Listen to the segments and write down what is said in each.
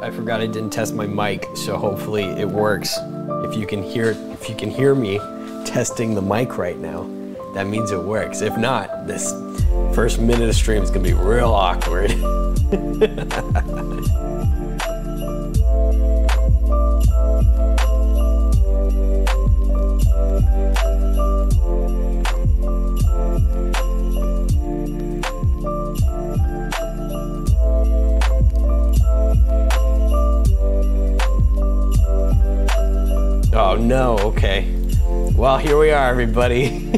I forgot I didn't test my mic, so hopefully it works. If you can hear me testing the mic right now, that means it works. If not, this first minute of stream is gonna be real awkward. Oh no, okay. Well, here we are, everybody.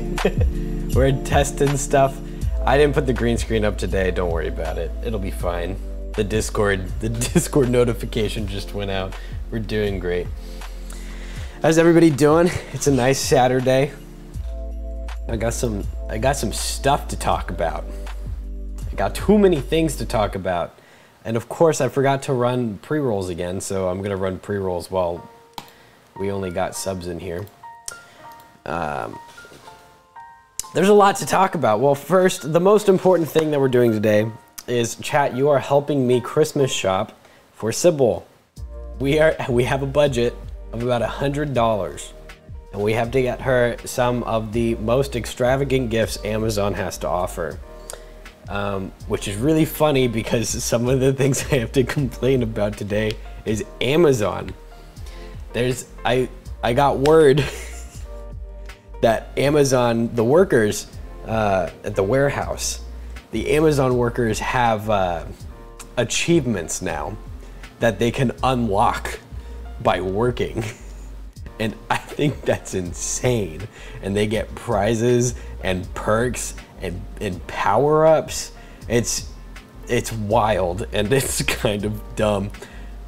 We're testing stuff. I didn't put the green screen up today, don't worry about it. It'll be fine. The Discord notification just went out. We're doing great. How's everybody doing? It's a nice Saturday. I got some stuff to talk about. I got too many things to talk about. And of course, I forgot to run pre-rolls again, so I'm gonna run pre-rolls while we only got subs in here. There's a lot to talk about. Well, first, the most important thing that we're doing today is, chat, you are helping me Christmas shop for Sybil. We have a budget of about $100, and we have to get her some of the most extravagant gifts Amazon has to offer. Which is really funny because some of the things I have to complain about today is Amazon. I got word that Amazon, the workers at the warehouse, the Amazon workers have achievements now that they can unlock by working. And I think that's insane. And they get prizes and perks and power-ups. It's wild and it's kind of dumb.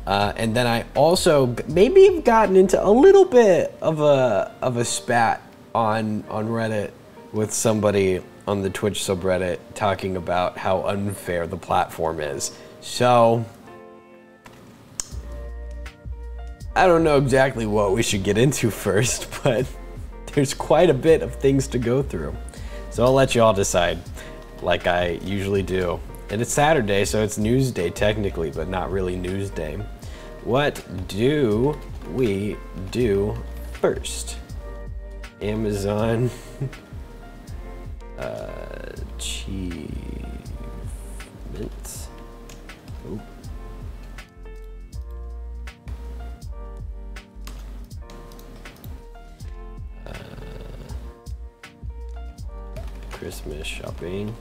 And then I also maybe have gotten into a little bit of a spat on Reddit with somebody on the Twitch subreddit talking about how unfair the platform is. So I don't know exactly what we should get into first, but there's quite a bit of things to go through. So I'll let you all decide, like I usually do. And it's Saturday, so it's news day technically, but not really news day. What do we do first? Amazon achievements. Oh. Christmas shopping.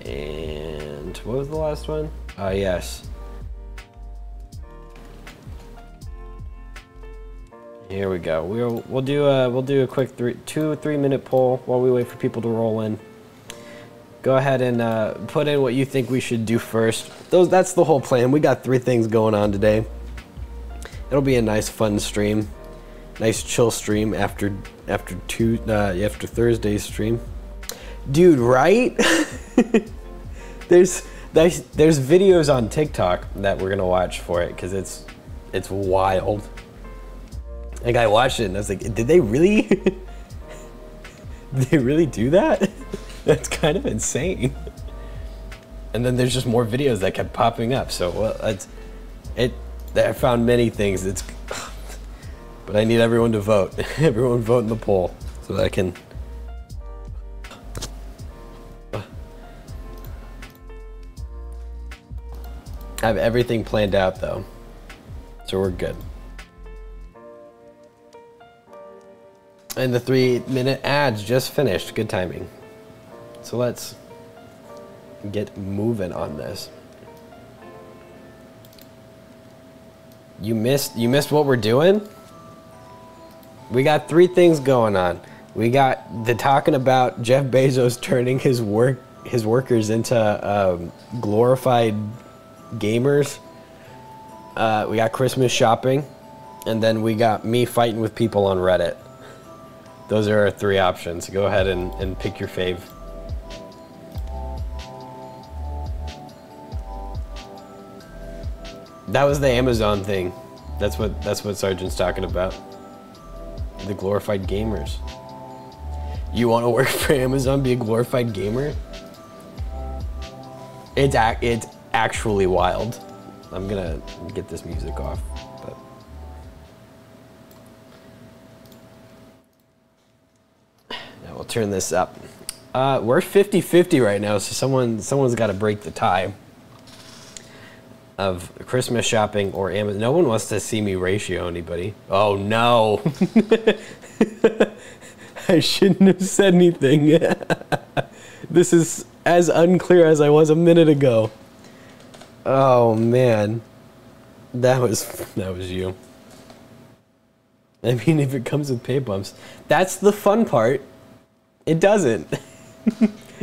And what was the last one? Yes. Here we go. We'll do a quick 2-3 minute poll while we wait for people to roll in. Go ahead and put in what you think we should do first. That's the whole plan. We got 3 things going on today. It'll be a nice fun stream, nice chill stream after Thursday's stream. Dude, right? There's videos on TikTok that we're gonna watch for it because it's wild. Like I watched it and I was like, did they really did they really do that? That's kind of insane. And then there's just more videos that kept popping up. So well, I found many things. But I need everyone to vote. Everyone vote in the poll so that I can. I have everything planned out though, so we're good. And the 3-minute ads just finished. Good timing. So let's get moving on this. You missed what we're doing? We got 3 things going on. We got the talking about Jeff Bezos turning his workers into glorified gamers. We got Christmas shopping, and then we got me fighting with people on Reddit. Those are our 3 options. Go ahead and pick your fave. That was the Amazon thing. That's what Sergeant's talking about. The glorified gamers. You want to work for Amazon, be a glorified gamer? It's actually wild. I'm gonna get this music off, but yeah, we'll turn this up. We're 50-50 right now, so someone's got to break the tie of Christmas shopping or Amazon. No one wants to see me ratio anybody. Oh no. I shouldn't have said anything. This is as unclear as I was a minute ago. Oh man. That was you. I mean, if it comes with pay bumps, that's the fun part. It doesn't.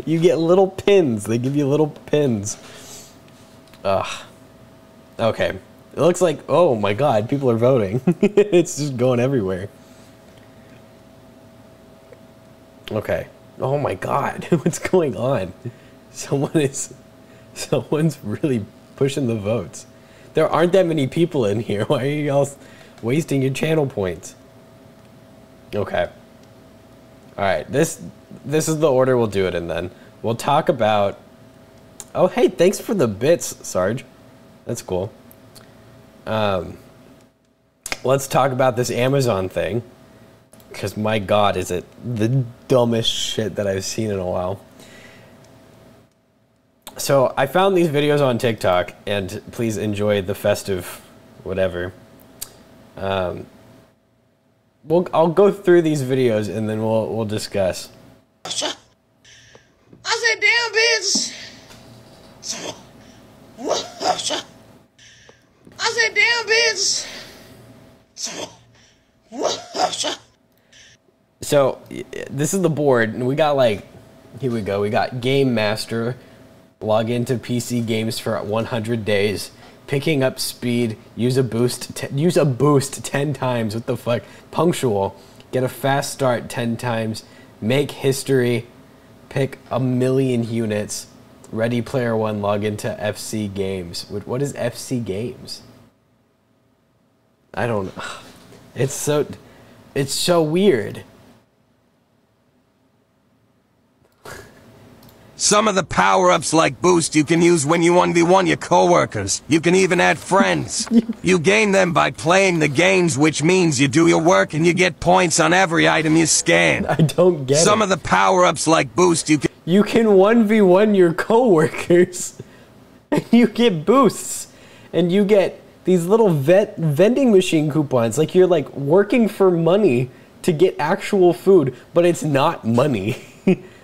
You get little pins. They give you little pins. Ugh. Okay. It looks like, oh my god, people are voting. It's just going everywhere. Okay. Oh my god, what's going on? Someone's really pushing the votes. There aren't that many people in here. Why are you all wasting your channel points? Okay. Alright, this is the order we'll do it in then. We'll talk about... Oh, hey, thanks for the bits, Sarge. That's cool. Let's talk about this Amazon thing. Because my god, is it the dumbest shit that I've seen in a while. So I found these videos on TikTok, and please enjoy the festive whatever. I'll go through these videos and then we'll discuss. I said, damn bitch. I said, damn bitch. So this is the board, and we got like, here we go. We got Game Master, log into PC games for 100 days, picking up speed, use a boost 10 times. What the fuck? Punctual, get a fast start 10 times, make history, pick 1,000,000 units. Ready Player One, log into FC Games. What is FC Games? I don't know. It's so weird. Some of the power-ups like boost you can use when you 1v1 your coworkers. You can even add friends. You gain them by playing the games, which means you do your work and you get points on every item you scan. I don't get it. Some of the power-ups like boost you can 1v1 your coworkers and you get boosts and you get these little vending machine coupons. Like you're like working for money to get actual food, but it's not money.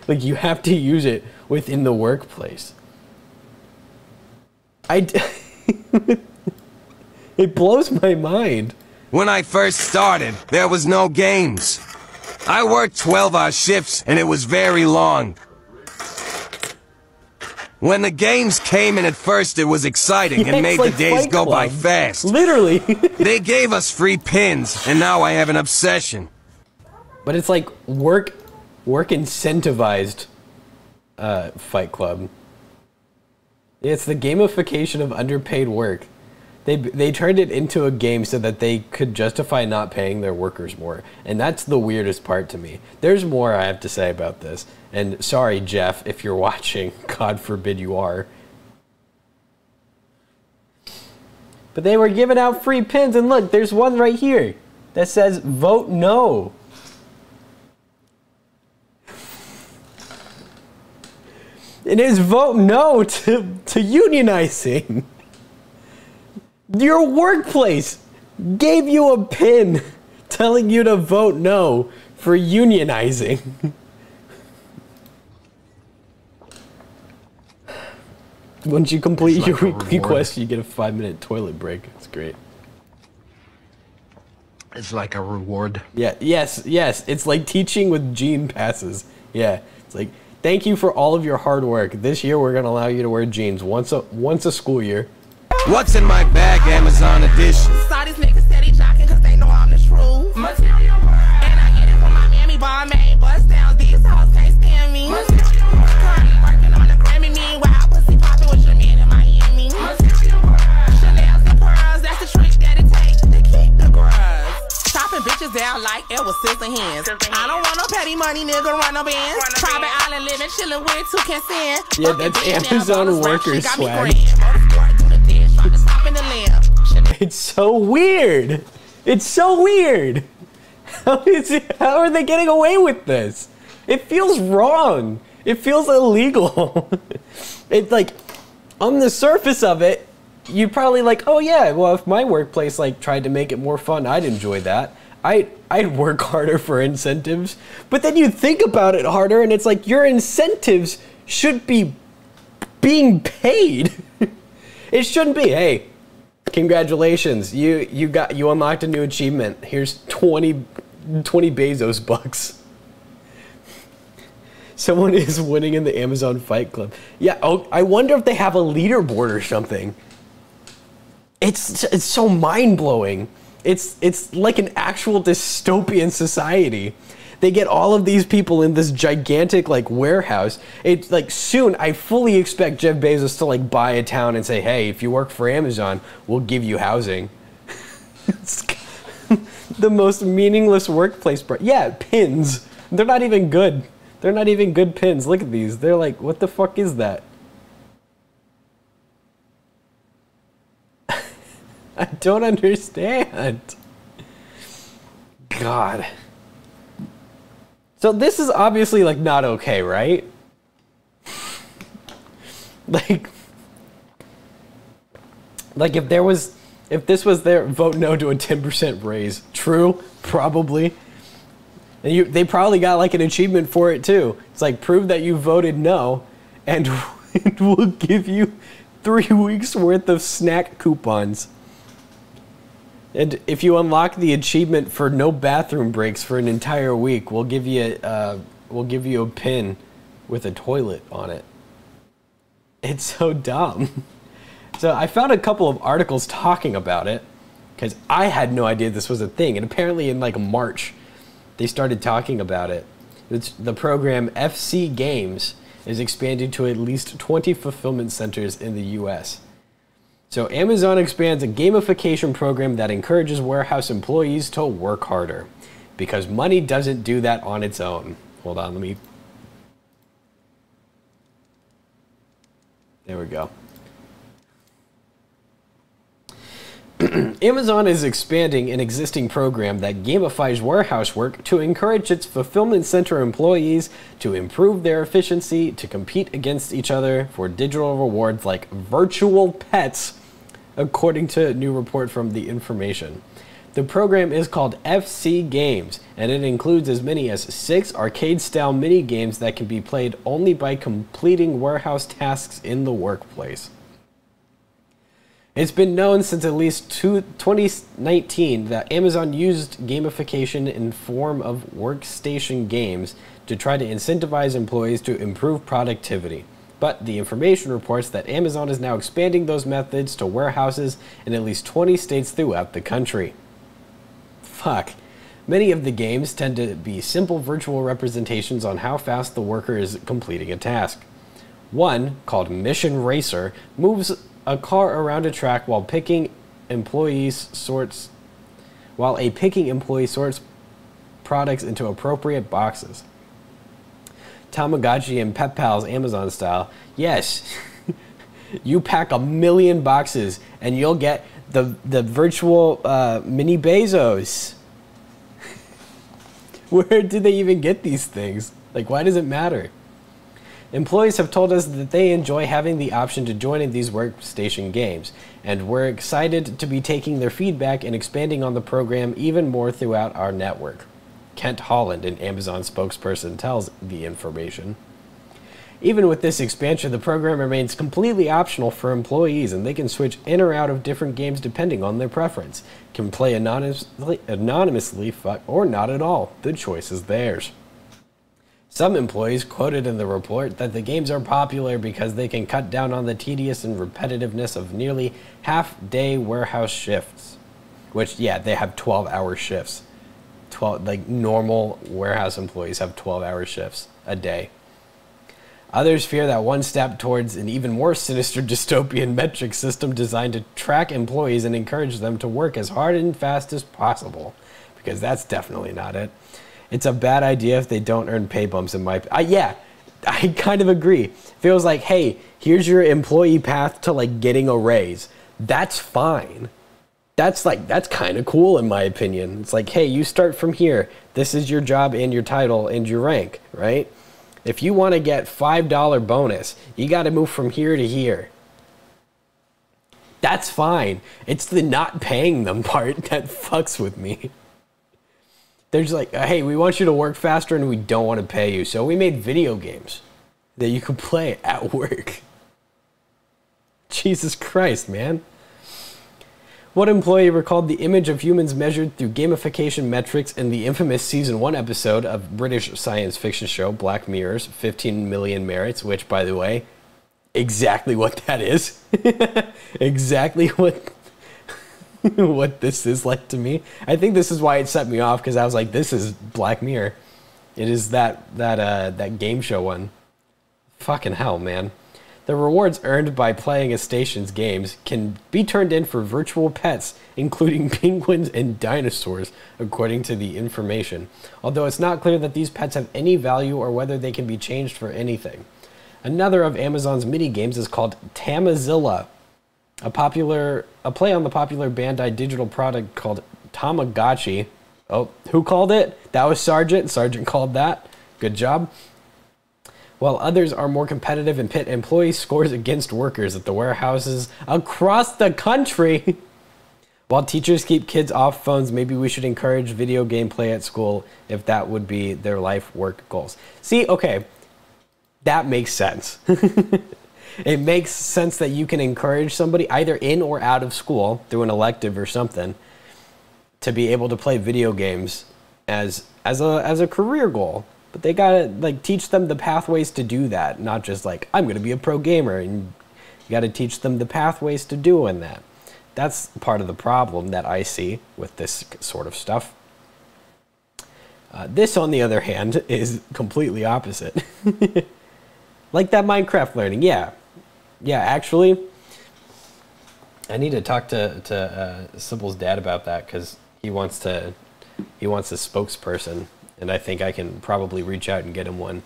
Like you have to use it within the workplace. It blows my mind. When I first started, there was no games. I worked 12-hour shifts and it was very long. When the games came in at first, it was exciting and made the days go by fast. Literally. They gave us free pins, and now I have an obsession. But it's like work incentivized Fight Club. It's the gamification of underpaid work. They turned it into a game so that they could justify not paying their workers more. And that's the weirdest part to me. There's more I have to say about this. And sorry, Jeff, if you're watching. God forbid you are. But they were giving out free pins, and look, there's one right here that says vote no. It is vote no to unionizing. Your workplace gave you a pin telling you to vote no for unionizing. Once you complete It's your like a weekly reward. quest, you get a 5-minute toilet break. It's great. It's like a reward. Yeah, yes. It's like teaching with Gene passes. Yeah, it's like, thank you for all of your hard work. This year we're gonna allow you to wear jeans once a school year. What's in my bag, Amazon edition? Saw these niggas steady jocking cause they know I'm the truth. Material world. And I get it from my mammy, bar main bust down. These hoes can't stand me. Material world. Currently working on the Grammy, meanwhile pussy popping with your man in Miami. Material world. Chanel's and pearls, that's the trick that it takes to keep the grubs. Chopping bitches down like it was sister hands. I don't want no petty money, nigga, run no bands. Private island living, chilling with two can stand. Yeah, that's Amazon worker swag. It's so weird. It's so weird. How are they getting away with this? It feels wrong. It feels illegal. It's like, on the surface of it, you'd probably like, oh yeah, well if my workplace like tried to make it more fun, I'd enjoy that. I'd work harder for incentives. But then you think about it harder and it's like your incentives should be being paid. It shouldn't be, hey, congratulations, you unlocked a new achievement. Here's 20 Bezos bucks. Someone is winning in the Amazon Fight Club. Yeah, oh, I wonder if they have a leaderboard or something. It's so mind-blowing. It's like an actual dystopian society. They get all of these people in this gigantic like warehouse. It's like soon I fully expect Jeff Bezos to like buy a town and say, hey, if you work for Amazon, we'll give you housing. It's the most meaningless workplace. Yeah, pins. They're not even good. They're not even good pins. Look at these. They're like, what the fuck is that? I don't understand. God. So this is obviously like not okay, right? Like if this was their vote no to a 10% raise, true, probably. And they probably got like an achievement for it too. It's like prove that you voted no, and we'll give you 3 weeks worth of snack coupons. And if you unlock the achievement for no bathroom breaks for an entire week, we'll give you a pin with a toilet on it. It's so dumb. So I found a couple of articles talking about it because I had no idea this was a thing. And apparently in like March, they started talking about it. The program FC Games is expanding to at least 20 fulfillment centers in the US. So Amazon expands a gamification program that encourages warehouse employees to work harder because money doesn't do that on its own. Hold on, let me... There we go. Amazon is expanding an existing program that gamifies warehouse work to encourage its fulfillment center employees to improve their efficiency, to compete against each other for digital rewards like virtual pets, according to a new report from The Information. The program is called FC Games, and it includes as many as 6 arcade-style mini-games that can be played only by completing warehouse tasks in the workplace. It's been known since at least 2019 that Amazon used gamification in form of workstation games to try to incentivize employees to improve productivity. But The Information reports that Amazon is now expanding those methods to warehouses in at least 20 states throughout the country. Fuck. Many of the games tend to be simple virtual representations on how fast the worker is completing a task. One, called Mission Racer, moves a car around a track while a picking employee sorts products into appropriate boxes. Tamagotchi and Pet Pals Amazon style. Yes, you pack 1,000,000 boxes and you'll get the virtual mini Bezos. Where do they even get these things? Like, why does it matter? Employees have told us that they enjoy having the option to join in these workstation games, and we're excited to be taking their feedback and expanding on the program even more throughout our network. Kent Holland, an Amazon spokesperson, tells The Information. Even with this expansion, the program remains completely optional for employees, and they can switch in or out of different games depending on their preference. Can play anonymously, or not at all. The choice is theirs. Some employees quoted in the report that the games are popular because they can cut down on the tedious and repetitiveness of nearly half-day warehouse shifts. Which, yeah, they have 12-hour shifts. Like normal warehouse employees have 12-hour shifts a day. Others fear that one step towards an even more sinister dystopian metric system designed to track employees and encourage them to work as hard and fast as possible. Because that's definitely not it. It's a bad idea if they don't earn pay bumps in my... yeah, I kind of agree. Feels like, hey, here's your employee path to like getting a raise. That's fine. That's kind of cool in my opinion. It's like, hey, you start from here. This is your job and your title and your rank, right? If you want to get $5 bonus, you got to move from here to here. That's fine. It's the not paying them part that fucks with me. They're just like, hey, we want you to work faster and we don't want to pay you. So we made video games that you can play at work. Jesus Christ, man. One employee recalled the image of humans measured through gamification metrics in the infamous season 1 episode of British science fiction show Black Mirror's 15 Million Merits, which, by the way, exactly what that is. Exactly what this is like to me. I think this is why it set me off, because I was like, this is Black Mirror. It is that game show one. Fucking hell, man. The rewards earned by playing a station's games can be turned in for virtual pets, including penguins and dinosaurs, according to the information. Although it's not clear that these pets have any value or whether they can be changed for anything. Another of Amazon's mini-games is called Tamazilla, a play on the popular Bandai digital product called Tamagotchi. Oh, who called it? That was Sargent. Sargent called that. Good job. While others are more competitive and pit employee scores against workers at the warehouses across the country. While teachers keep kids off phones, maybe we should encourage video game play at school if that would be their life work goals. See, okay, that makes sense. It makes sense that you can encourage somebody either in or out of school through an elective or something to be able to play video games as a career goal. But they gotta like teach them the pathways to do that, not just like, I'm gonna be a pro gamer, and you gotta teach them the pathways to doing that. That's part of the problem that I see with this sort of stuff. This, on the other hand, is completely opposite. Like that Minecraft learning, yeah. Yeah, actually, I need to talk to Sybil's dad about that, because he wants a spokesperson. And I think I can probably reach out and get him one.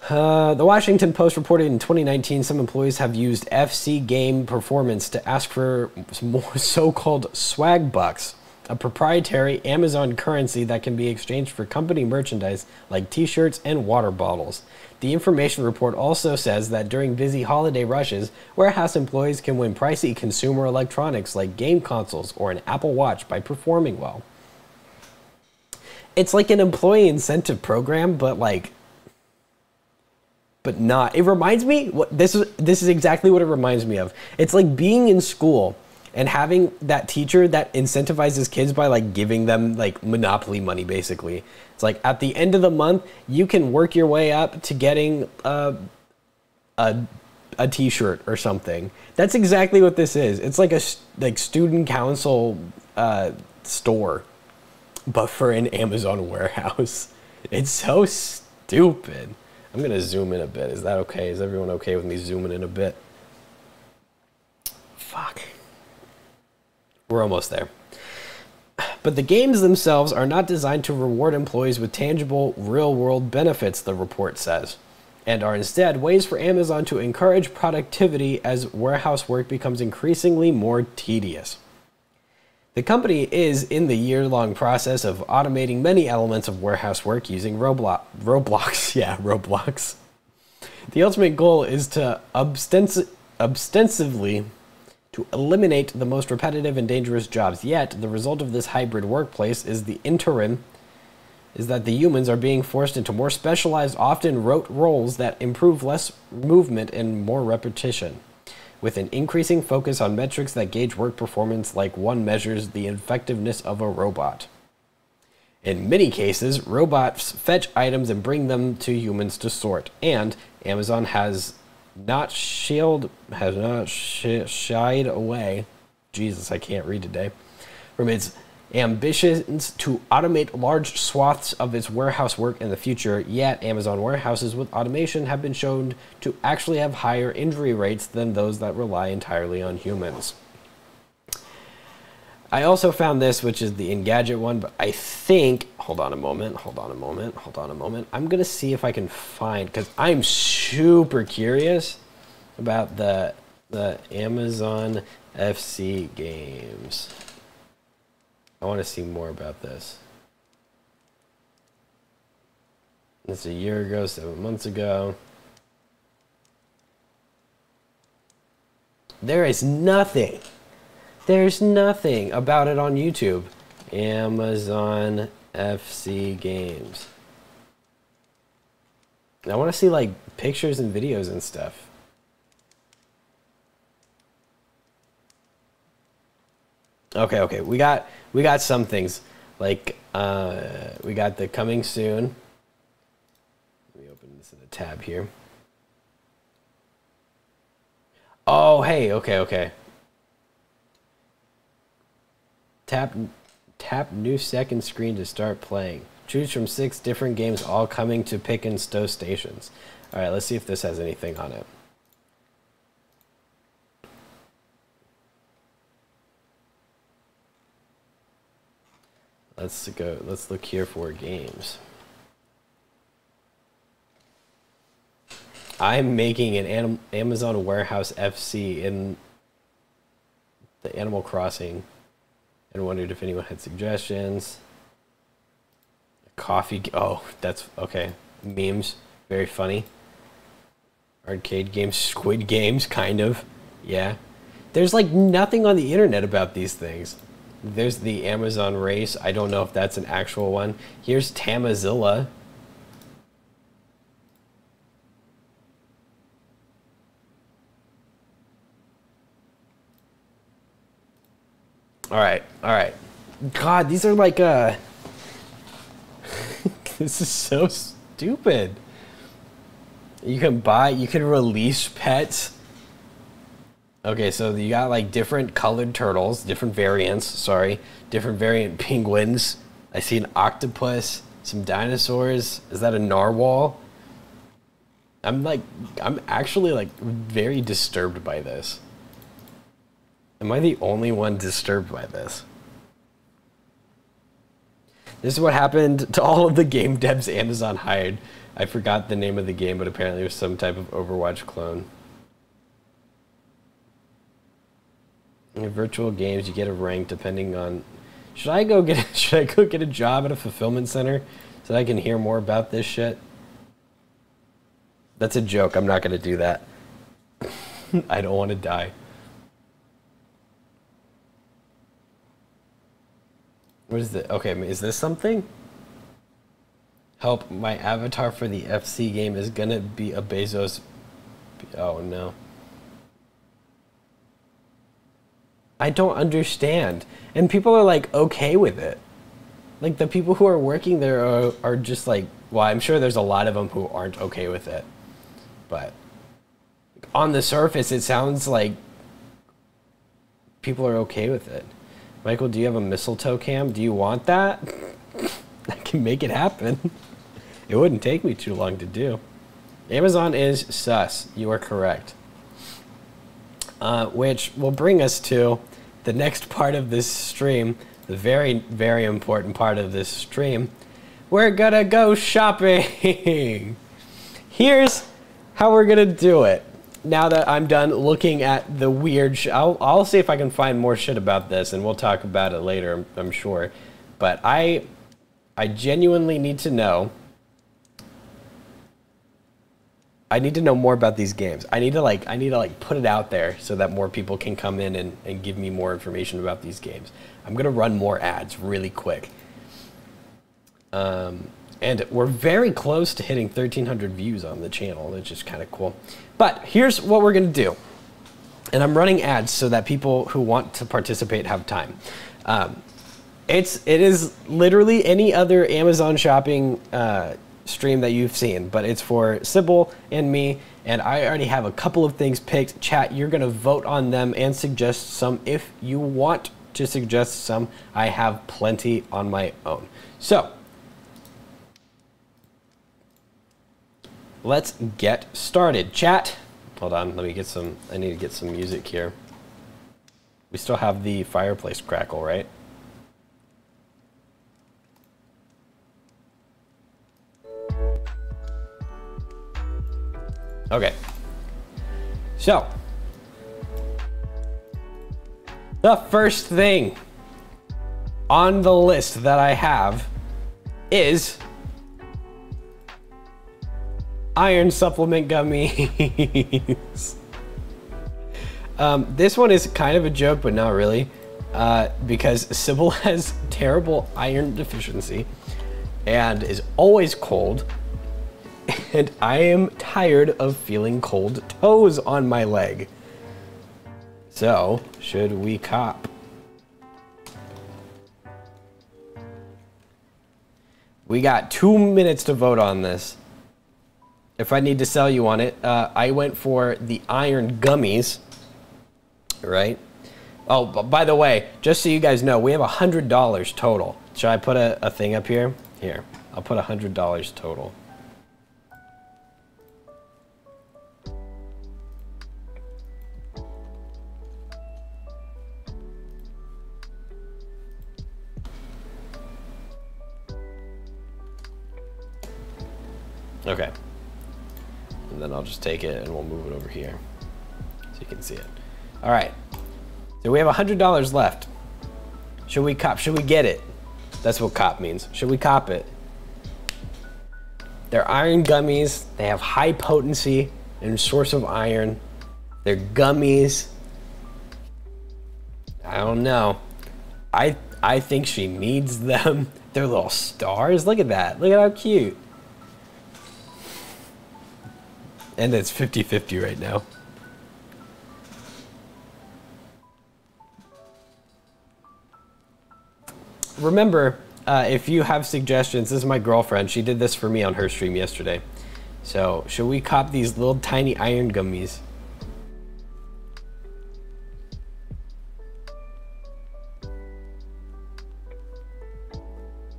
The Washington Post reported in 2019 some employees have used FC Game Performance to ask for more so-called swag bucks, a proprietary Amazon currency that can be exchanged for company merchandise like t-shirts and water bottles. The information report also says that during busy holiday rushes, warehouse employees can win pricey consumer electronics like game consoles or an Apple Watch by performing well. It's like an employee incentive program, but not. It reminds me, this is exactly what it reminds me of. It's like being in school and having that teacher that incentivizes kids by like giving them like Monopoly money, basically. It's like at the end of the month, you can work your way up to getting a t-shirt or something. That's exactly what this is. It's like a student council store, but for an Amazon warehouse. It's so stupid. I'm gonna zoom in a bit. Is that okay? Is everyone okay with me zooming in a bit? Fuck. We're almost there. But the games themselves are not designed to reward employees with tangible, real-world benefits, the report says, and are instead ways for Amazon to encourage productivity as warehouse work becomes increasingly more tedious. The company is in the year-long process of automating many elements of warehouse work using Roblox. Yeah, Roblox. The ultimate goal is to ostensively to eliminate the most repetitive and dangerous jobs. Yet, the result of this hybrid workplace is the interim is that the humans are being forced into more specialized, often rote roles that improve less movement and more repetition, with an increasing focus on metrics that gauge work performance like one measures the effectiveness of a robot. In many cases, robots fetch items and bring them to humans to sort, and Amazon has not shied away, Jesus, I can't read today, from its ambitions to automate large swaths of its warehouse work in the future, yet Amazon warehouses with automation have been shown to actually have higher injury rates than those that rely entirely on humans. I also found this, which is the Engadget one, but I think, hold on a moment. I'm going to see if I can find, because I'm super curious about the Amazon FC games. I want to see more about this. It's a year ago, 7 months ago. There is nothing. There's nothing about it on YouTube. Amazon FC games. I want to see like pictures and videos and stuff. Okay, we got some things like we got the coming soon. Let me open this in a tab here. Oh, hey, okay. Tap new second screen to start playing. Choose from 6 different games, all coming to pick and stow stations. All right, let's see if this has anything on it. Let's look here for games. I'm making an Amazon Warehouse FC in the Animal Crossing and wondered if anyone had suggestions. Coffee, oh, that's okay. Memes, very funny. Arcade games, Squid Games, kind of. Yeah. There's like nothing on the internet about these things. There's the Amazon race. I don't know if that's an actual one. Here's Tamazilla. All right. God, these are like this is so stupid. You can release pets. Okay, so you got like different colored turtles, different variants, different variant penguins. I see an octopus, some dinosaurs. Is that a narwhal? I'm actually like very disturbed by this. Am I the only one disturbed by this? This is what happened to all of the game devs Amazon hired. I forgot the name of the game, but apparently it was some type of Overwatch clone. In virtual games, you get a rank depending on... Should I go get a job at a fulfillment center so that I can hear more about this shit? That's a joke. I'm not going to do that. I don't want to die. What is it? Okay, is this something? Help, my avatar for the FC game is gonna be a Bezos. Oh no. I don't understand. And people are like okay with it. Like the people who are working there are just like, well, I'm sure there's a lot of them who aren't okay with it. But on the surface, it sounds like people are okay with it. Michael, do you have a mistletoe cam? Do you want that? I can make it happen. It wouldn't take me too long to do. Amazon is sus. You are correct. Which will bring us to the next part of this stream, the very, very important part of this stream. We're gonna go shopping. Here's how we're gonna do it. Now that I'm done looking at the weird I'll see if I can find more shit about this, and we'll talk about it later, I'm sure. But I genuinely need to know. I need to know more about these games. I need to put it out there so that more people can come in and give me more information about these games. I'm gonna run more ads really quick. And we're very close to hitting 1,300 views on the channel, which is kind of cool. But here's what we're going to do. And I'm running ads so that people who want to participate have time. It is literally any other Amazon shopping stream that you've seen, but it's for Sybil and me, and I already have a couple of things picked. Chat, you're going to vote on them and suggest some if you want to suggest some. I have plenty on my own. So, let's get started. Chat, hold on, let me get some, I need to get some music here. We still have the fireplace crackle, right? Okay. So, the first thing on the list that I have is iron supplement gummies. This one is kind of a joke, but not really, because Sybil has terrible iron deficiency and is always cold, and I am tired of feeling cold toes on my leg. So, should we cop? We got 2 minutes to vote on this. If I need to sell you on it, I went for the iron gummies, right? Oh, by the way, just so you guys know, we have $100 total. Should I put a thing up here? Here, I'll put $100 total. Okay. And then I'll just take it and we'll move it over here so you can see it. All right. So we have $100 left. Should we cop? Should we get it? That's what cop means. Should we cop it? They're iron gummies. They have high potency and source of iron. They're gummies. I don't know. I think she needs them. They're little stars. Look at that. Look at how cute. And it's 50-50 right now. Remember, if you have suggestions, this is my girlfriend. She did this for me on her stream yesterday. So, should we cop these little tiny iron gummies?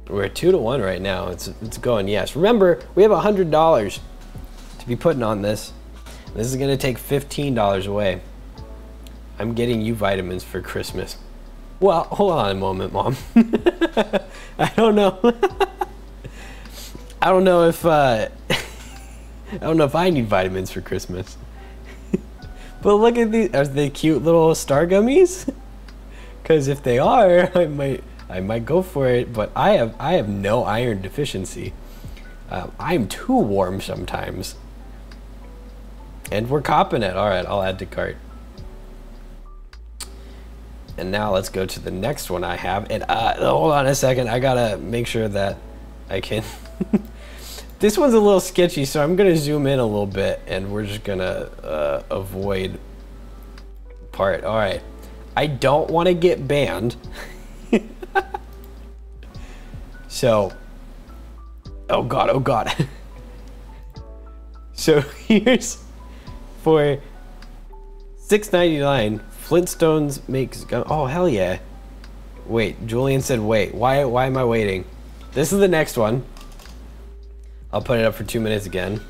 We're 2-1 right now. It's going yes. Remember, we have $100 to be putting on this. This is gonna take $15 away. I'm getting you vitamins for Christmas. Well, hold on a moment, Mom. I don't know. I don't know if I don't know if I need vitamins for Christmas. But look at these. Are they cute little star gummies? Because if they are, I might go for it. But I have no iron deficiency. I'm too warm sometimes. And we're copping it. All right, I'll add to cart. And now let's go to the next one I have. And hold on a second. I gotta make sure that I can. This one's a little sketchy, so I'm gonna zoom in a little bit, and we're just gonna avoid part. All right. I don't want to get banned. So, oh god, oh god. So here's for $6.99. Flintstones makes gun. Oh hell yeah! Wait, Julian said wait. Why am I waiting? This is the next one. I'll put it up for 2 minutes again.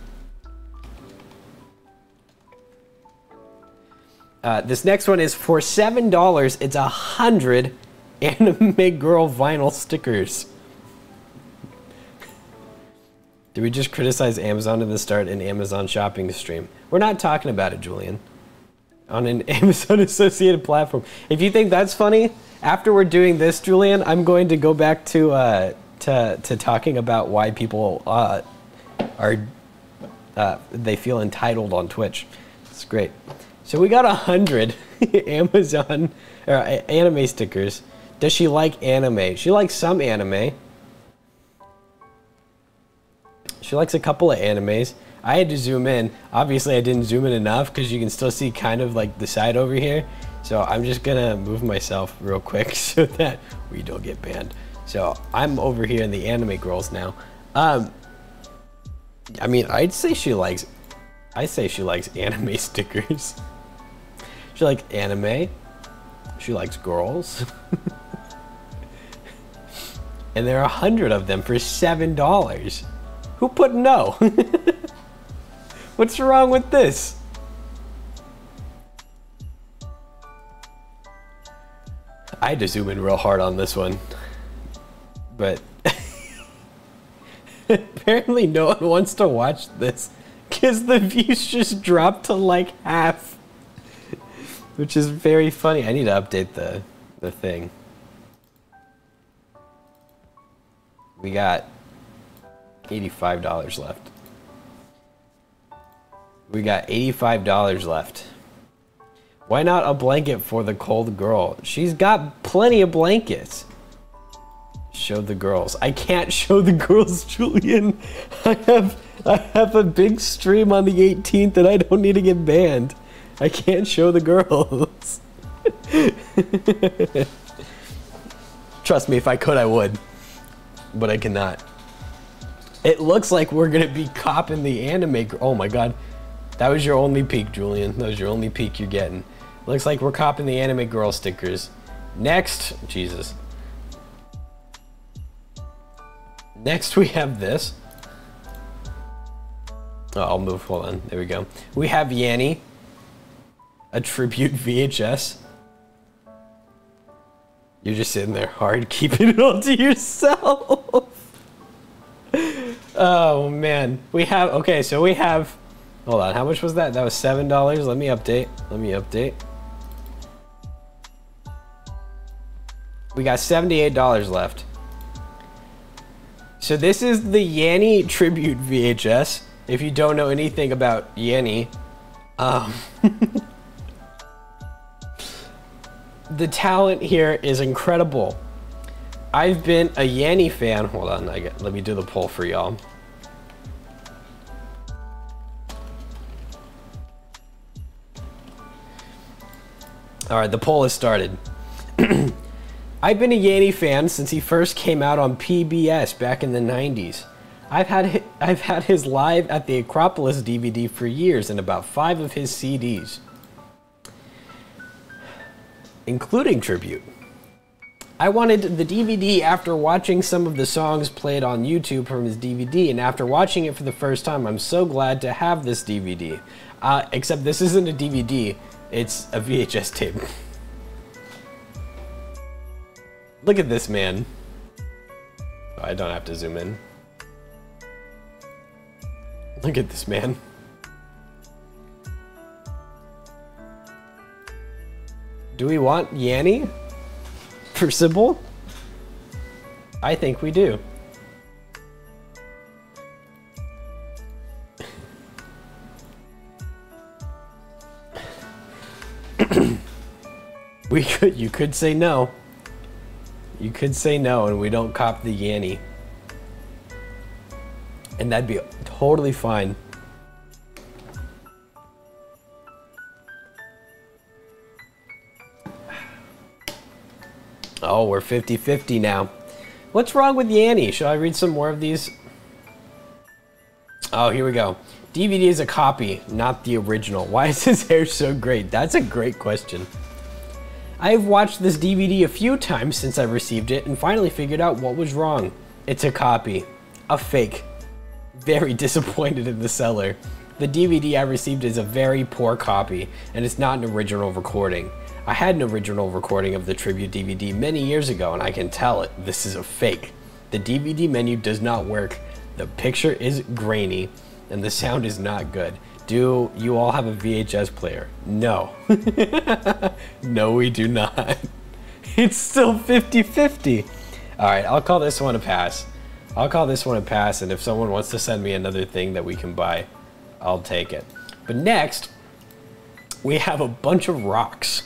This next one is for $7. It's 100 anime girl vinyl stickers. Did we just criticize Amazon at the start in Amazon shopping stream? We're not talking about it, Julian. On an Amazon associated platform. If you think that's funny, after we're doing this, Julian, I'm going to go back to talking about why people they feel entitled on Twitch. It's great. So we got 100 Amazon or anime stickers. Does she like anime? She likes some anime. She likes a couple of animes. I had to zoom in. Obviously, I didn't zoom in enough because you can still see kind of like the side over here. So I'm just gonna move myself real quick so that we don't get banned. So I'm over here in the anime girls now. I mean, I'd say she likes anime stickers. She likes anime. She likes girls. And there are 100 of them for $7. Who put no? What's wrong with this? I had to zoom in real hard on this one. But apparently no one wants to watch this because the views just dropped to like half. Which is very funny. I need to update the thing. We got $85 left. We got $85 left. Why not a blanket for the cold girl? She's got plenty of blankets. Show the girls. I can't show the girls, Julian. I have a big stream on the 18th and I don't need to get banned. I can't show the girls. Trust me, if I could, I would. But I cannot. It looks like we're gonna be copping the anime. Oh my god. That was your only peek, Julian. That was your only peek you're getting. Looks like we're copping the anime girl stickers. Next, Jesus. Next we have this. Oh, I'll move, hold on, there we go. We have Yanni, a tribute VHS. You're just sitting there hard, keeping it all to yourself. Oh man, we have, okay, so we have, hold on, how much was that? That was $7, let me update. We got $78 left. So this is the Yanni tribute VHS. If you don't know anything about Yanni, the talent here is incredible. I've been a Yanni fan. Hold on, let me do the poll for y'all. All right, the poll has started. I've been a Yanni fan since he first came out on PBS back in the 90s. I've had his live at the Acropolis DVD for years and about 5 of his CDs, including tribute. I wanted the DVD after watching some of the songs played on YouTube from his DVD, and after watching it for the first time, I'm so glad to have this DVD. Except this isn't a DVD, it's a VHS tape. Look at this man. Oh, I don't have to zoom in. Look at this man. Do we want Yanni for Sybil? I think we do. You could say no. You could say no and we don't cop the Yanni. And that'd be totally fine. Oh, we're 50-50 now. What's wrong with Yanni? Should I read some more of these? Oh, here we go. DVD is a copy, not the original. Why is his hair so great? That's a great question. I have watched this DVD a few times since I received it and finally figured out what was wrong. It's a copy. A fake. Very disappointed in the seller. The DVD I received is a very poor copy, and it's not an original recording. I had an original recording of the tribute DVD many years ago, and I can tell it. This is a fake. The DVD menu does not work. The picture is grainy, and the sound is not good. Do you all have a VHS player? No. No, we do not. It's still 50-50. All right, I'll call this one a pass. I'll call this one a pass, and if someone wants to send me another thing that we can buy, I'll take it. But next, we have a bunch of rocks.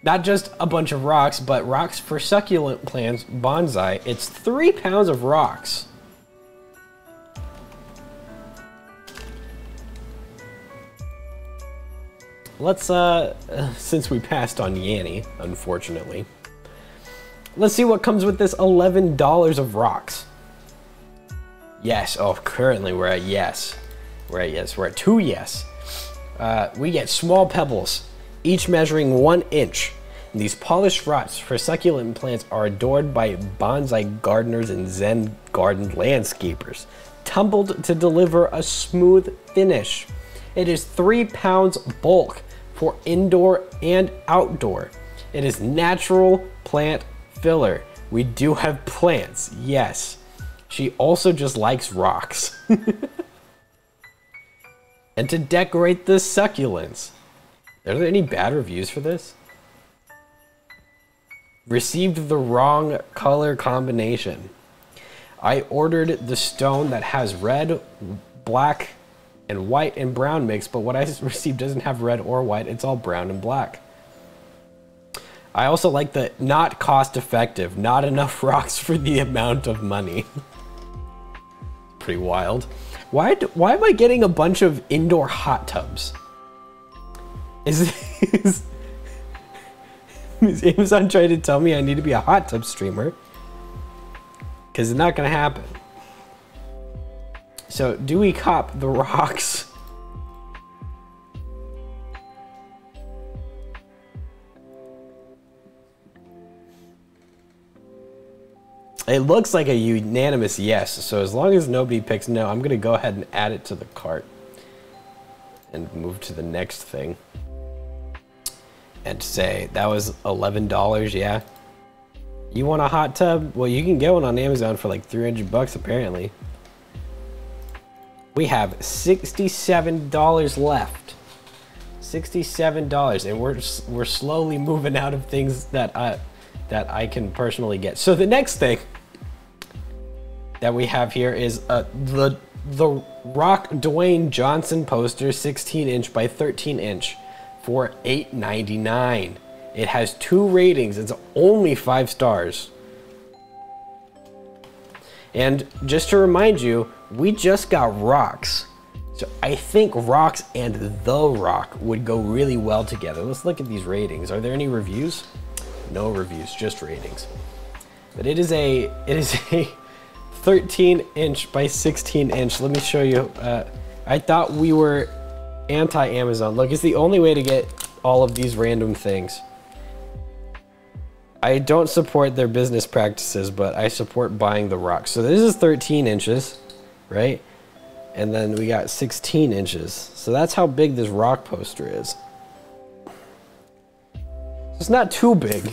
Not just a bunch of rocks, but rocks for succulent plants, bonsai. It's 3 pounds of rocks. let's, since we passed on Yanny, unfortunately, let's see what comes with this $11 of rocks. Yes, oh, currently we're at yes. We're at yes, we're at 2 yes. We get small pebbles, each measuring 1 inch. And these polished rocks for succulent plants are adored by bonsai gardeners and Zen garden landscapers, tumbled to deliver a smooth finish. It is 3 pounds bulk for indoor and outdoor. It is natural plant filler. We do have plants, yes. She also just likes rocks. And to decorate the succulents. Are there any bad reviews for this? Received the wrong color combination. I ordered the stone that has red, black, and white and brown mix, but what I received doesn't have red or white. It's all brown and black. I also like the not cost effective, not enough rocks for the amount of money. Pretty wild. Why am I getting a bunch of indoor hot tubs? Is Amazon trying to tell me I need to be a hot tub streamer? Because it's not gonna happen. So, do we cop the rocks? It looks like a unanimous yes, so as long as nobody picks no, I'm gonna go ahead and add it to the cart and move to the next thing and say that was $11, yeah. You want a hot tub? Well, you can get one on Amazon for like 300 bucks apparently. We have $67 left. $67, and we're slowly moving out of things that I can personally get. So the next thing that we have here is the Rock Dwayne Johnson poster, 16 inch by 13 inch for $8.99. It has 2 ratings. It's only 5 stars. And just to remind you, we just got rocks. So I think rocks and the rock would go really well together. Let's look at these ratings. Are there any reviews? No reviews, just ratings. But it is a 13 inch by 16 inch. Let me show you. I thought we were anti-Amazon. Look, it's the only way to get all of these random things. I don't support their business practices, but I support buying the rocks. So this is 13 inches, right? And then we got 16 inches. So that's how big this rock poster is. It's not too big,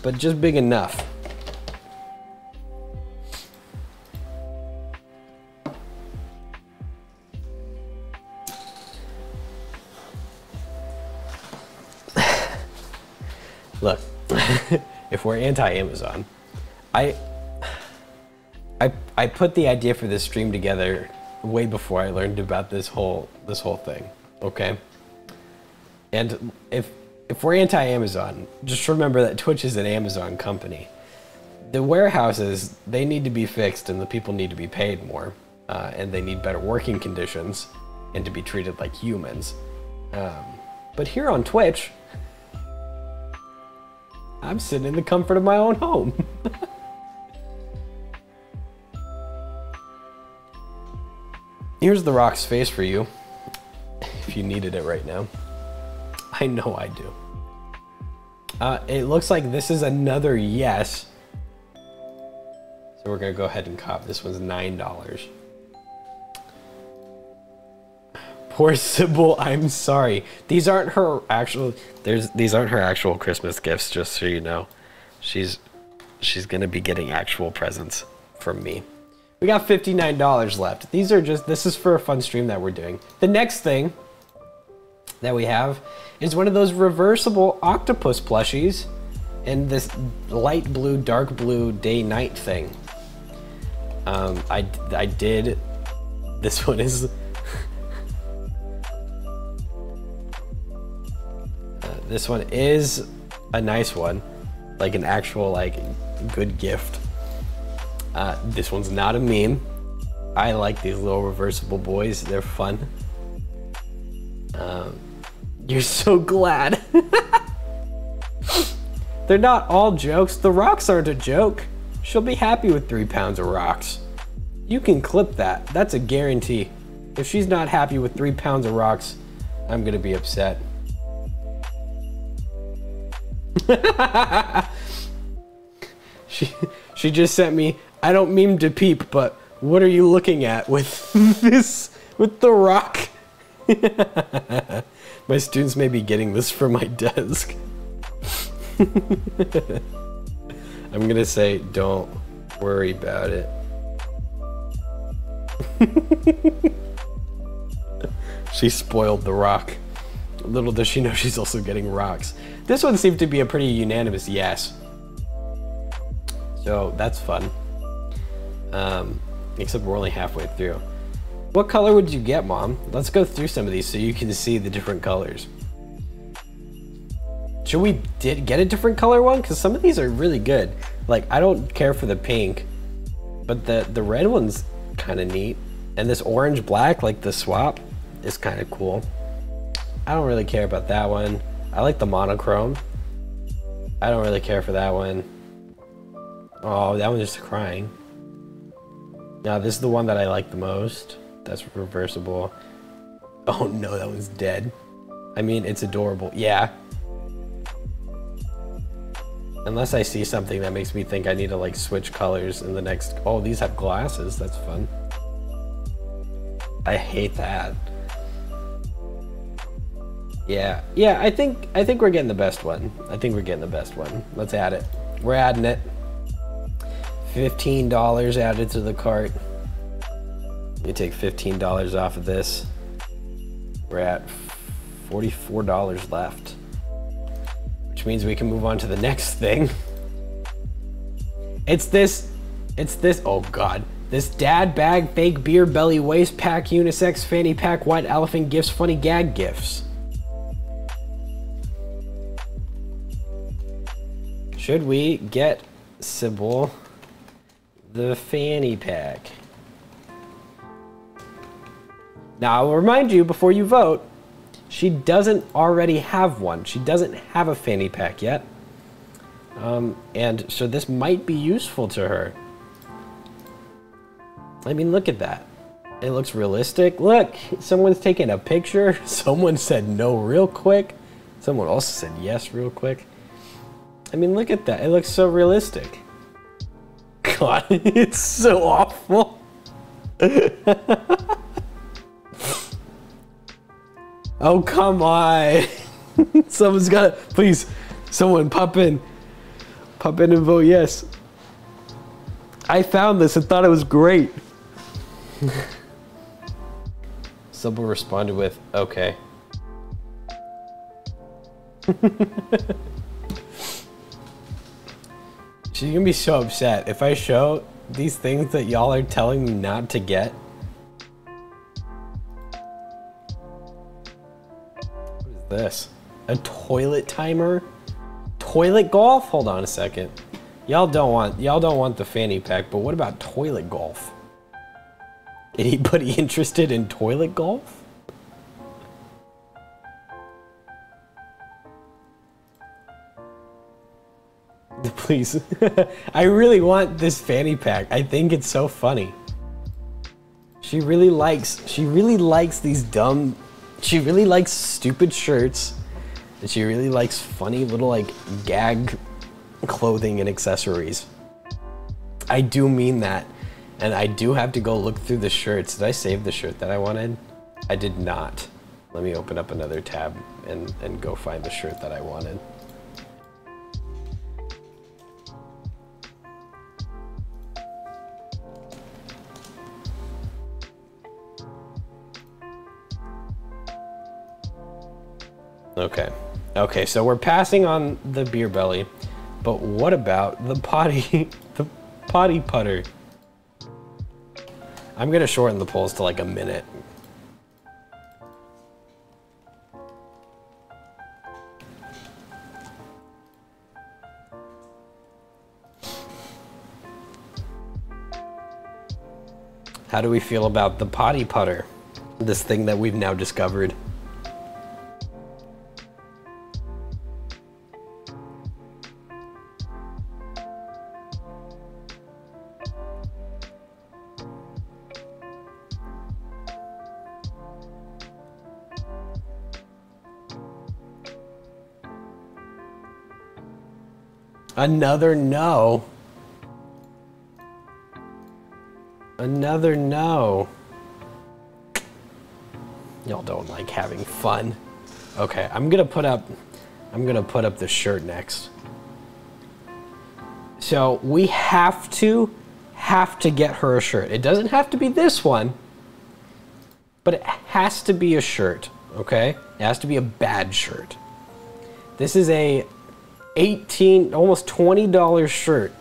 but just big enough. Look, if we're anti-Amazon, I put the idea for this stream together way before I learned about this whole thing, okay? And if we're anti-Amazon, just remember that Twitch is an Amazon company. The warehouses, they need to be fixed and the people need to be paid more, and they need better working conditions and to be treated like humans. But here on Twitch, I'm sitting in the comfort of my own home. Here's the rock's face for you, if you needed it right now. I know I do. It looks like this is another yes. So we're gonna go ahead and cop. This one's $9. Poor Sybil, I'm sorry. These aren't her actual. These aren't her actual Christmas gifts. Just so you know, she's gonna be getting actual presents from me. We got $59 left. These are just. This is for a fun stream that we're doing. The next thing that we have is one of those reversible octopus plushies in this light blue, dark blue day-night thing. I did. This one is. This one is a nice one, like an actual like good gift. This one's not a meme. I like these little reversible boys. They're fun. You're so glad. They're not all jokes. The rocks aren't a joke. She'll be happy with 3 pounds of rocks. You can clip that. That's a guarantee. If she's not happy with 3 pounds of rocks, I'm gonna be upset. She just sent me, I don't mean to peep, but what are you looking at with this, with the rock? My students may be getting this from my desk. I'm gonna say, don't worry about it. She spoiled the rock. Little does she know she's also getting rocks. This one seemed to be a pretty unanimous yes. So that's fun. Except we're only halfway through. What color would you get, Mom? Let's go through some of these so you can see the different colors. Should we get a different color one? Because some of these are really good. Like, I don't care for the pink, but the red one's kind of neat. And this orange black, like the swap, is kind of cool. I don't really care about that one. I like the monochrome. I don't really care for that one. Oh, that one's just crying. Now this is the one that I like the most. That's reversible. Oh no, that one's dead. I mean, it's adorable. Yeah. Unless I see something that makes me think I need to like switch colors in the next. Oh, these have glasses. That's fun. I hate that. Yeah, I think we're getting the best one. I think we're getting the best one. Let's add it. We're adding it. $15 added to the cart. You take $15 off of this. We're at $44 left, which means we can move on to the next thing. It's this, oh God. This dad bag, fake beer belly, waist pack, unisex, fanny pack, white elephant gifts, funny gag gifts. Should we get Sybil the fanny pack? Now, I'll remind you before you vote, she doesn't already have one. She doesn't have a fanny pack yet. And so this might be useful to her. I mean, look at that. It looks realistic. Look, someone's taking a picture. Someone said no real quick. Someone also said yes real quick. I mean, look at that. It looks so realistic. God, it's so awful. Oh, come on. Someone's got to, please, someone pop in. Pop in and vote yes. I found this and thought it was great. Sybil responded with, okay. She's gonna be so upset if I show these things that y'all are telling me not to get. What is this? A toilet timer? Toilet golf? Hold on a second. Y'all don't want the fanny pack, but what about toilet golf? Anybody interested in toilet golf? Please. I really want this fanny pack. I think it's so funny. She really likes these dumb, she really likes stupid shirts, and she really likes funny little like gag clothing and accessories. I do mean that. And I do have to go look through the shirts. Did I save the shirt that I wanted? I did not. Let me open up another tab and go find the shirt that I wanted. Okay, so we're passing on the beer belly, but what about the potty putter? I'm gonna shorten the polls to like a minute. How do we feel about the potty putter? This thing that we've now discovered. Another no. Another no. Y'all don't like having fun. Okay, I'm gonna put up the shirt next. So we have to get her a shirt. It doesn't have to be this one, but it has to be a shirt, okay? It has to be a bad shirt. This is a $18, almost $20 shirt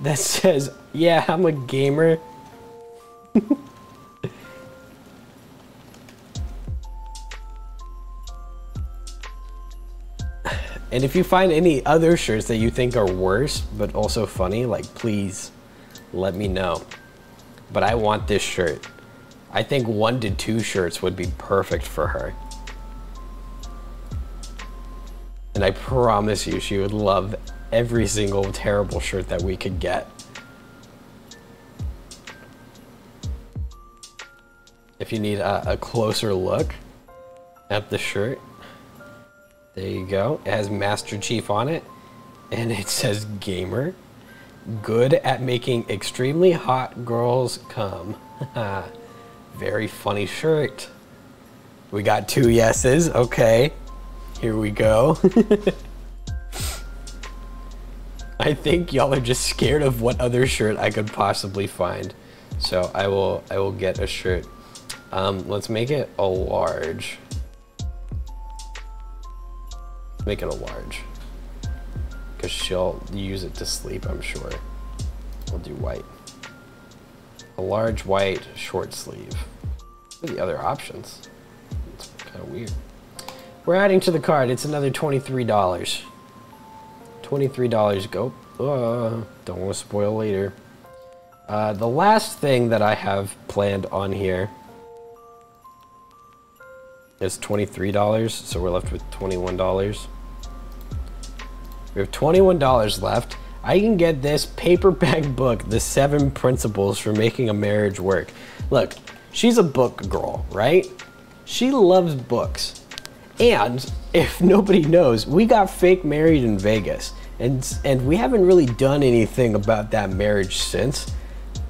that says, yeah, I'm a gamer. And if you find any other shirts that you think are worse, but also funny, like, please let me know. But I want this shirt. I think 1 to 2 shirts would be perfect for her. And I promise you, she would love every single terrible shirt that we could get. If you need a closer look at the shirt, there you go. It has Master Chief on it, and it says gamer. Good at making extremely hot girls come. Very funny shirt. We got 2 yeses. Okay, here we go. I think y'all are just scared of what other shirt I could possibly find. So I will get a shirt. Let's make it a large. Make it a large. Because she'll use it to sleep, I'm sure. We'll do white. A large white short sleeve. What are the other options? It's kind of weird. We're adding to the cart. It's another $23. $23 go. Don't want to spoil later. The last thing that I have planned on here is $23, so we're left with $21. We have $21 left. I can get this paperback book, The 7 Principles for Making a Marriage Work. Look, she's a book girl, right? She loves books. And if nobody knows, we got fake married in Vegas. And we haven't really done anything about that marriage since.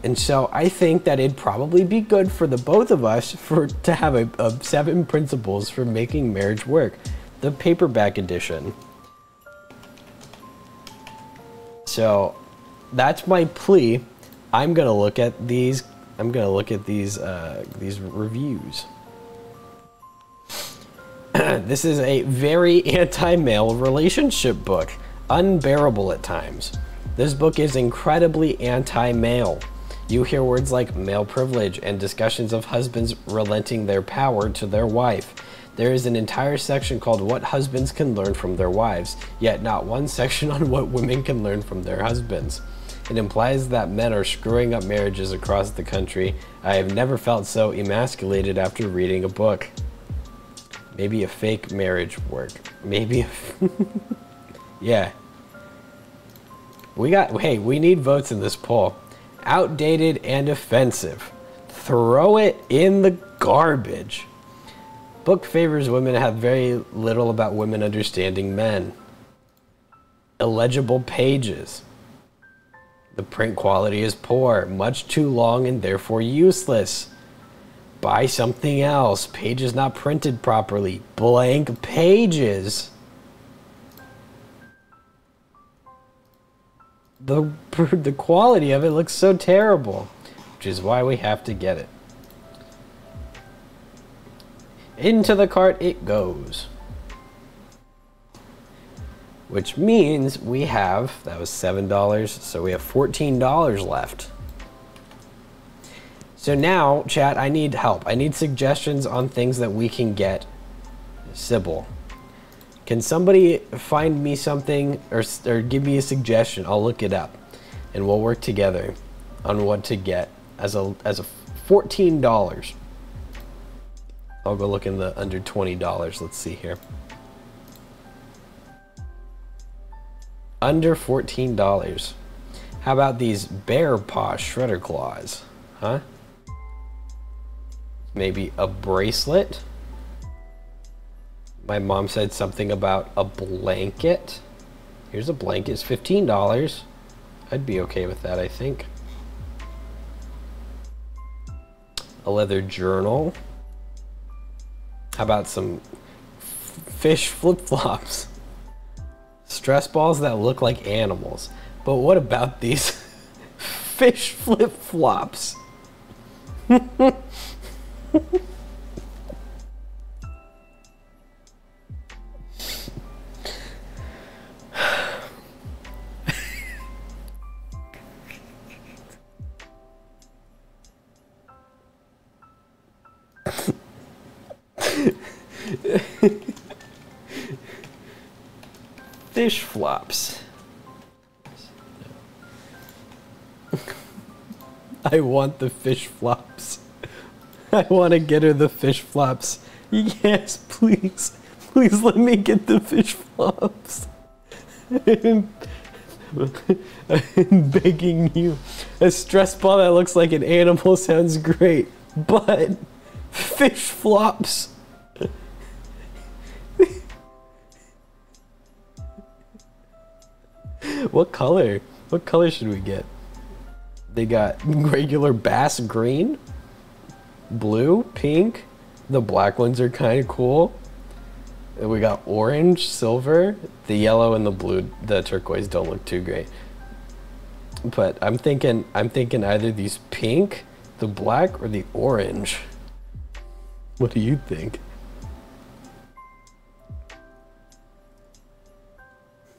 And so I think that it'd probably be good for the both of us to have a 7 Principles for Making Marriage Work, the paperback edition. So that's my plea. I'm gonna look at these. I'm gonna look at these reviews. This is a very anti-male relationship book, unbearable at times. This book is incredibly anti-male. You hear words like male privilege and discussions of husbands relenting their power to their wife. There is an entire section called What Husbands Can Learn from Their Wives, yet not one section on what women can learn from their husbands. It implies that men are screwing up marriages across the country. I have never felt so emasculated after reading a book. Maybe a fake marriage work. Maybe yeah. Hey, we need votes in this poll. Outdated and offensive. Throw it in the garbage. Book favors women have very little about women understanding men. Illegible pages. The print quality is poor, much too long and therefore useless. Buy something else. Pages not printed properly. Blank pages. The quality of it looks so terrible, which is why we have to get it. Into the cart it goes. Which means we have, that was $7, so we have $14 left. So now, chat, I need help. I need suggestions on things that we can get Sybil. Can somebody find me something or give me a suggestion? I'll look it up and we'll work together on what to get as a $14. I'll go look in the under $20. Let's see here. Under $14. How about these bear paw shredder claws? Huh? Maybe a bracelet? My mom said something about a blanket. Here's a blanket. It's $15. I'd be okay with that, I think. A leather journal. How about some fish flip-flops? Stress balls that look like animals. But what about these fish flip-flops? Fish flops. I want the fish flops. I want to get her the fish flops. Yes, please. Please let me get the fish flops. I'm begging you. A stress ball that looks like an animal sounds great, but fish flops. What color? What color should we get? They got regular bass green, blue, pink. The black ones are kind of cool. And we got orange, silver. The yellow and the blue, the turquoise don't look too great. But I'm thinking either these pink, the black, or the orange. What do you think?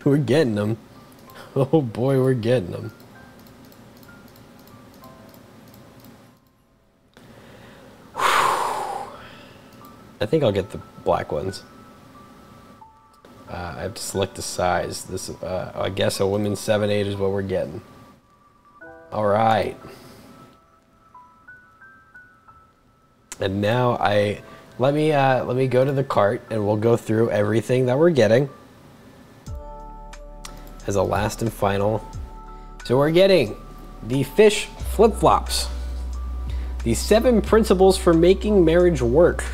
We're getting them. Oh boy, we're getting them. I think I'll get the black ones. I have to select the size. This, I guess a women's 7/8 is what we're getting. All right. And now let me go to the cart and we'll go through everything that we're getting as a last and final. So we're getting the fish flip-flops, the 7 principles for making marriage work,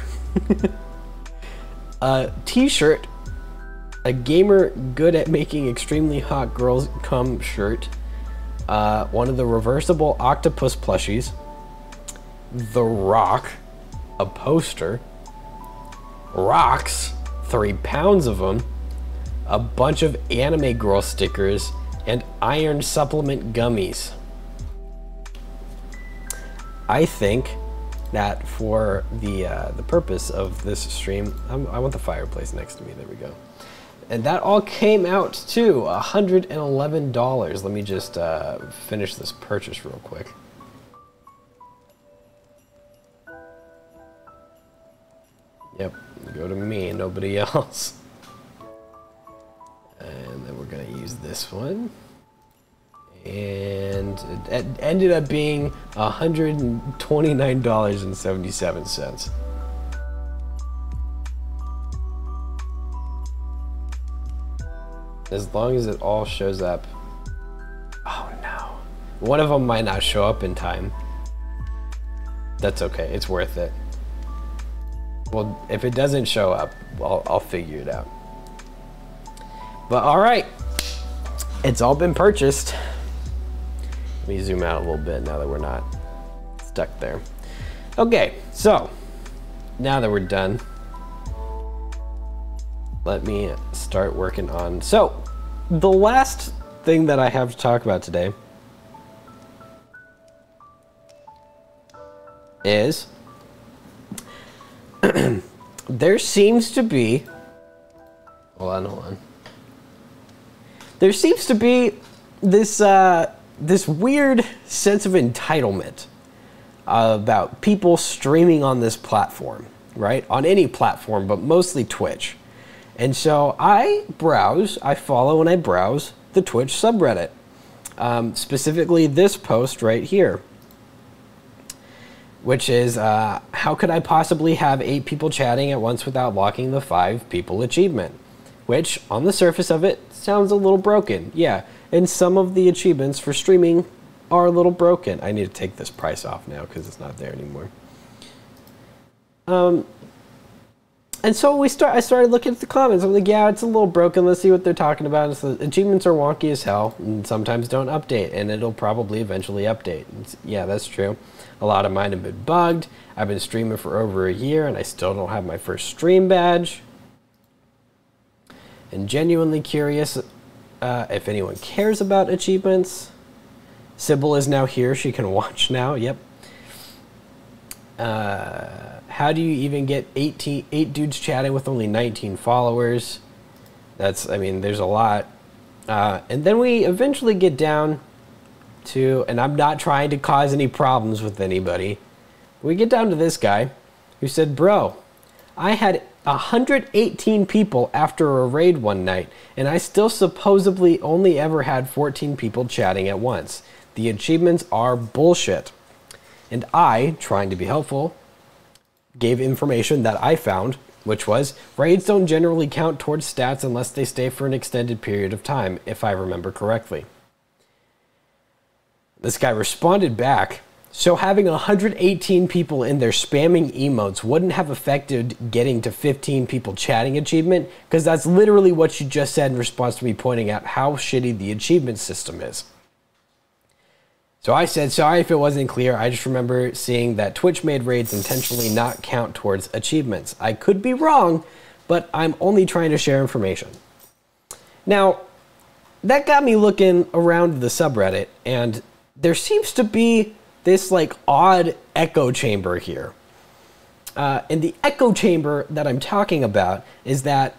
a t-shirt, a gamer good at making extremely hot girls come shirt, one of the reversible octopus plushies, The Rock, a poster, rocks, 3 pounds of them, a bunch of anime girl stickers, and iron supplement gummies. I think that for the purpose of this stream, I want the fireplace next to me. There we go. And that all came out to $111. Let me just finish this purchase real quick. Yep, go to me, nobody else. And then we're gonna use this one. And it ended up being $129.77. As long as it all shows up. Oh no. One of them might not show up in time. That's okay, it's worth it. Well, if it doesn't show up, I'll figure it out. But all right, it's all been purchased. Let me zoom out a little bit now that we're not stuck there. Okay, so now that we're done, let me start working on. So the last thing that I have to talk about today is there seems to be, hold on. There seems to be this this weird sense of entitlement about people streaming on this platform, right? On any platform, but mostly Twitch. And so I follow and I browse the Twitch subreddit, specifically this post right here, which is, how could I possibly have 8 people chatting at once without locking the 5 people achievement? Which, on the surface of it, sounds a little broken. Yeah, and some of the achievements for streaming are a little broken. I need to take this price off now because it's not there anymore. And so I started looking at the comments. I'm like, yeah, it's a little broken. Let's see what they're talking about. So achievements are wonky as hell and sometimes don't update, and it'll probably eventually update. Yeah, that's true. A lot of mine have been bugged. I've been streaming for over a year, and I still don't have my first stream badge. And genuinely curious if anyone cares about achievements. Sybil is now here. She can watch now. Yep. How do you even get 8 dudes chatting with only 19 followers? I mean, there's a lot. And then we eventually get down to, and I'm not trying to cause any problems with anybody. We get down to this guy who said, bro, I had 118 people after a raid one night, and I still supposedly only ever had 14 people chatting at once. The achievements are bullshit. And I, trying to be helpful, gave information that I found, which was, raids don't generally count towards stats unless they stay for an extended period of time, if I remember correctly. This guy responded back, so having 118 people in there spamming emotes wouldn't have affected getting to 15 people chatting achievement, because that's literally what you just said in response to me pointing out how shitty the achievement system is. So I said, sorry if it wasn't clear, I just remember seeing that Twitch made raids intentionally not count towards achievements. I could be wrong, but I'm only trying to share information. Now, that got me looking around the subreddit, and there seems to be this like odd echo chamber here. And the echo chamber that I'm talking about is that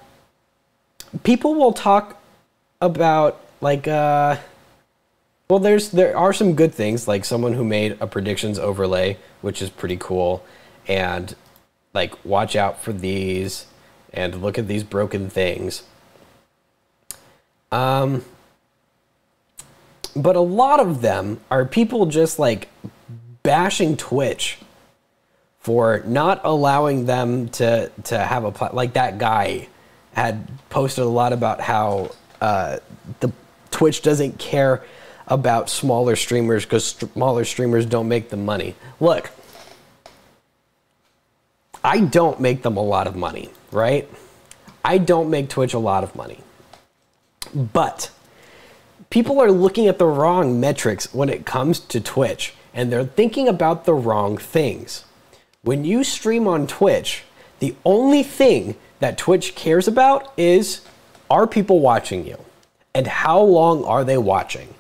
people will talk about like, well, there are some good things, like someone who made a predictions overlay, which is pretty cool, and like watch out for these and look at these broken things. But a lot of them are people just like bashing Twitch for not allowing them to have a like that guy had posted a lot about how the Twitch doesn't care about smaller streamers because smaller streamers don't make them money. Look, I don't make them a lot of money, right? I don't make Twitch a lot of money. But people are looking at the wrong metrics when it comes to Twitch, and they're thinking about the wrong things. When you stream on Twitch, the only thing that Twitch cares about is, are people watching you? And how long are they watching?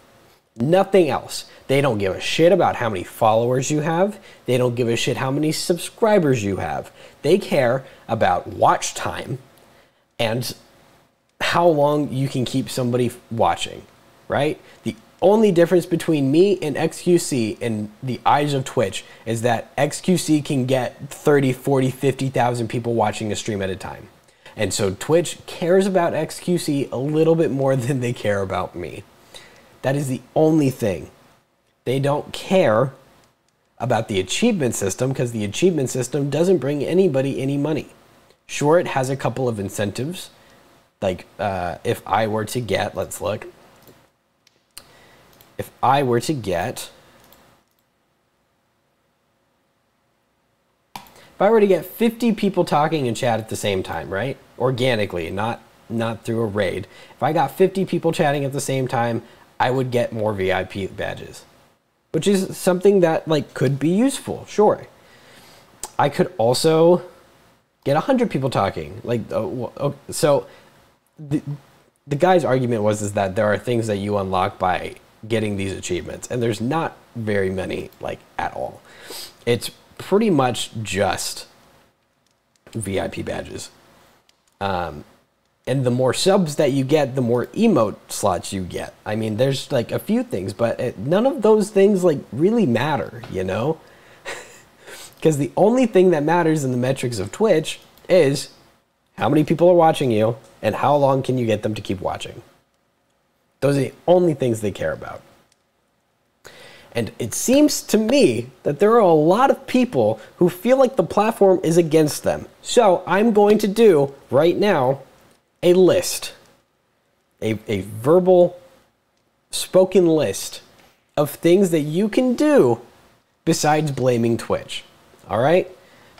Nothing else. They don't give a shit about how many followers you have. They don't give a shit how many subscribers you have. They care about watch time and how long you can keep somebody watching, right? The only difference between me and XQC in the eyes of Twitch is that XQC can get 30, 40, 50,000 people watching a stream at a time. And so Twitch cares about XQC a little bit more than they care about me. That is the only thing. They don't care about the achievement system because the achievement system doesn't bring anybody any money. Sure, it has a couple of incentives. Like if I were to get, let's look. If I were to get 50 people talking in chat at the same time, right? Organically, not through a raid. If I got 50 people chatting at the same time, I would get more VIP badges, which is something that like could be useful. Sure. I could also get 100 people talking. Like, so the guy's argument was that there are things that you unlock by getting these achievements, and there's not very many like at all. It's pretty much just VIP badges. And the more subs that you get, the more emote slots you get. I mean, there's like a few things, but none of those things like really matter, you know? Because the only thing that matters in the metrics of Twitch is how many people are watching you and how long can you get them to keep watching. Those are the only things they care about. And it seems to me that there are a lot of people who feel like the platform is against them. So I'm going to do right now a list, a verbal spoken list of things that you can do besides blaming Twitch. All right?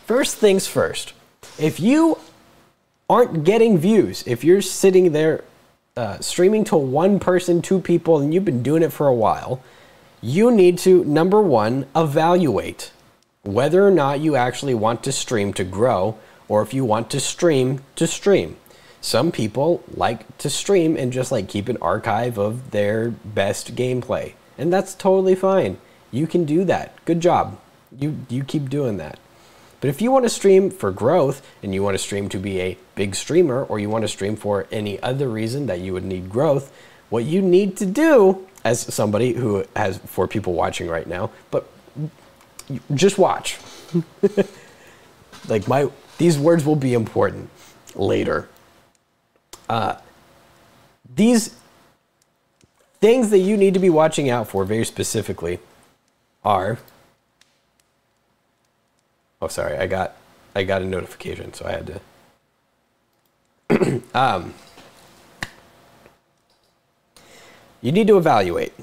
First things first, if you aren't getting views, if you're sitting there streaming to one person, two people, and you've been doing it for a while, you need to, number one, evaluate whether or not you actually want to stream to grow, or if you want to stream to stream. Some people like to stream and just like keep an archive of their best gameplay, and that's totally fine. You can do that. Good job. You keep doing that. But if you want to stream for growth, and you want to stream to be a big streamer, or you want to stream for any other reason that you would need growth, what you need to do, as somebody who has 4 people watching right now, but just watch. Like these words will be important later. These things that you need to be watching out for very specifically are, oh, sorry, I got a notification, so I had to. You need to evaluate,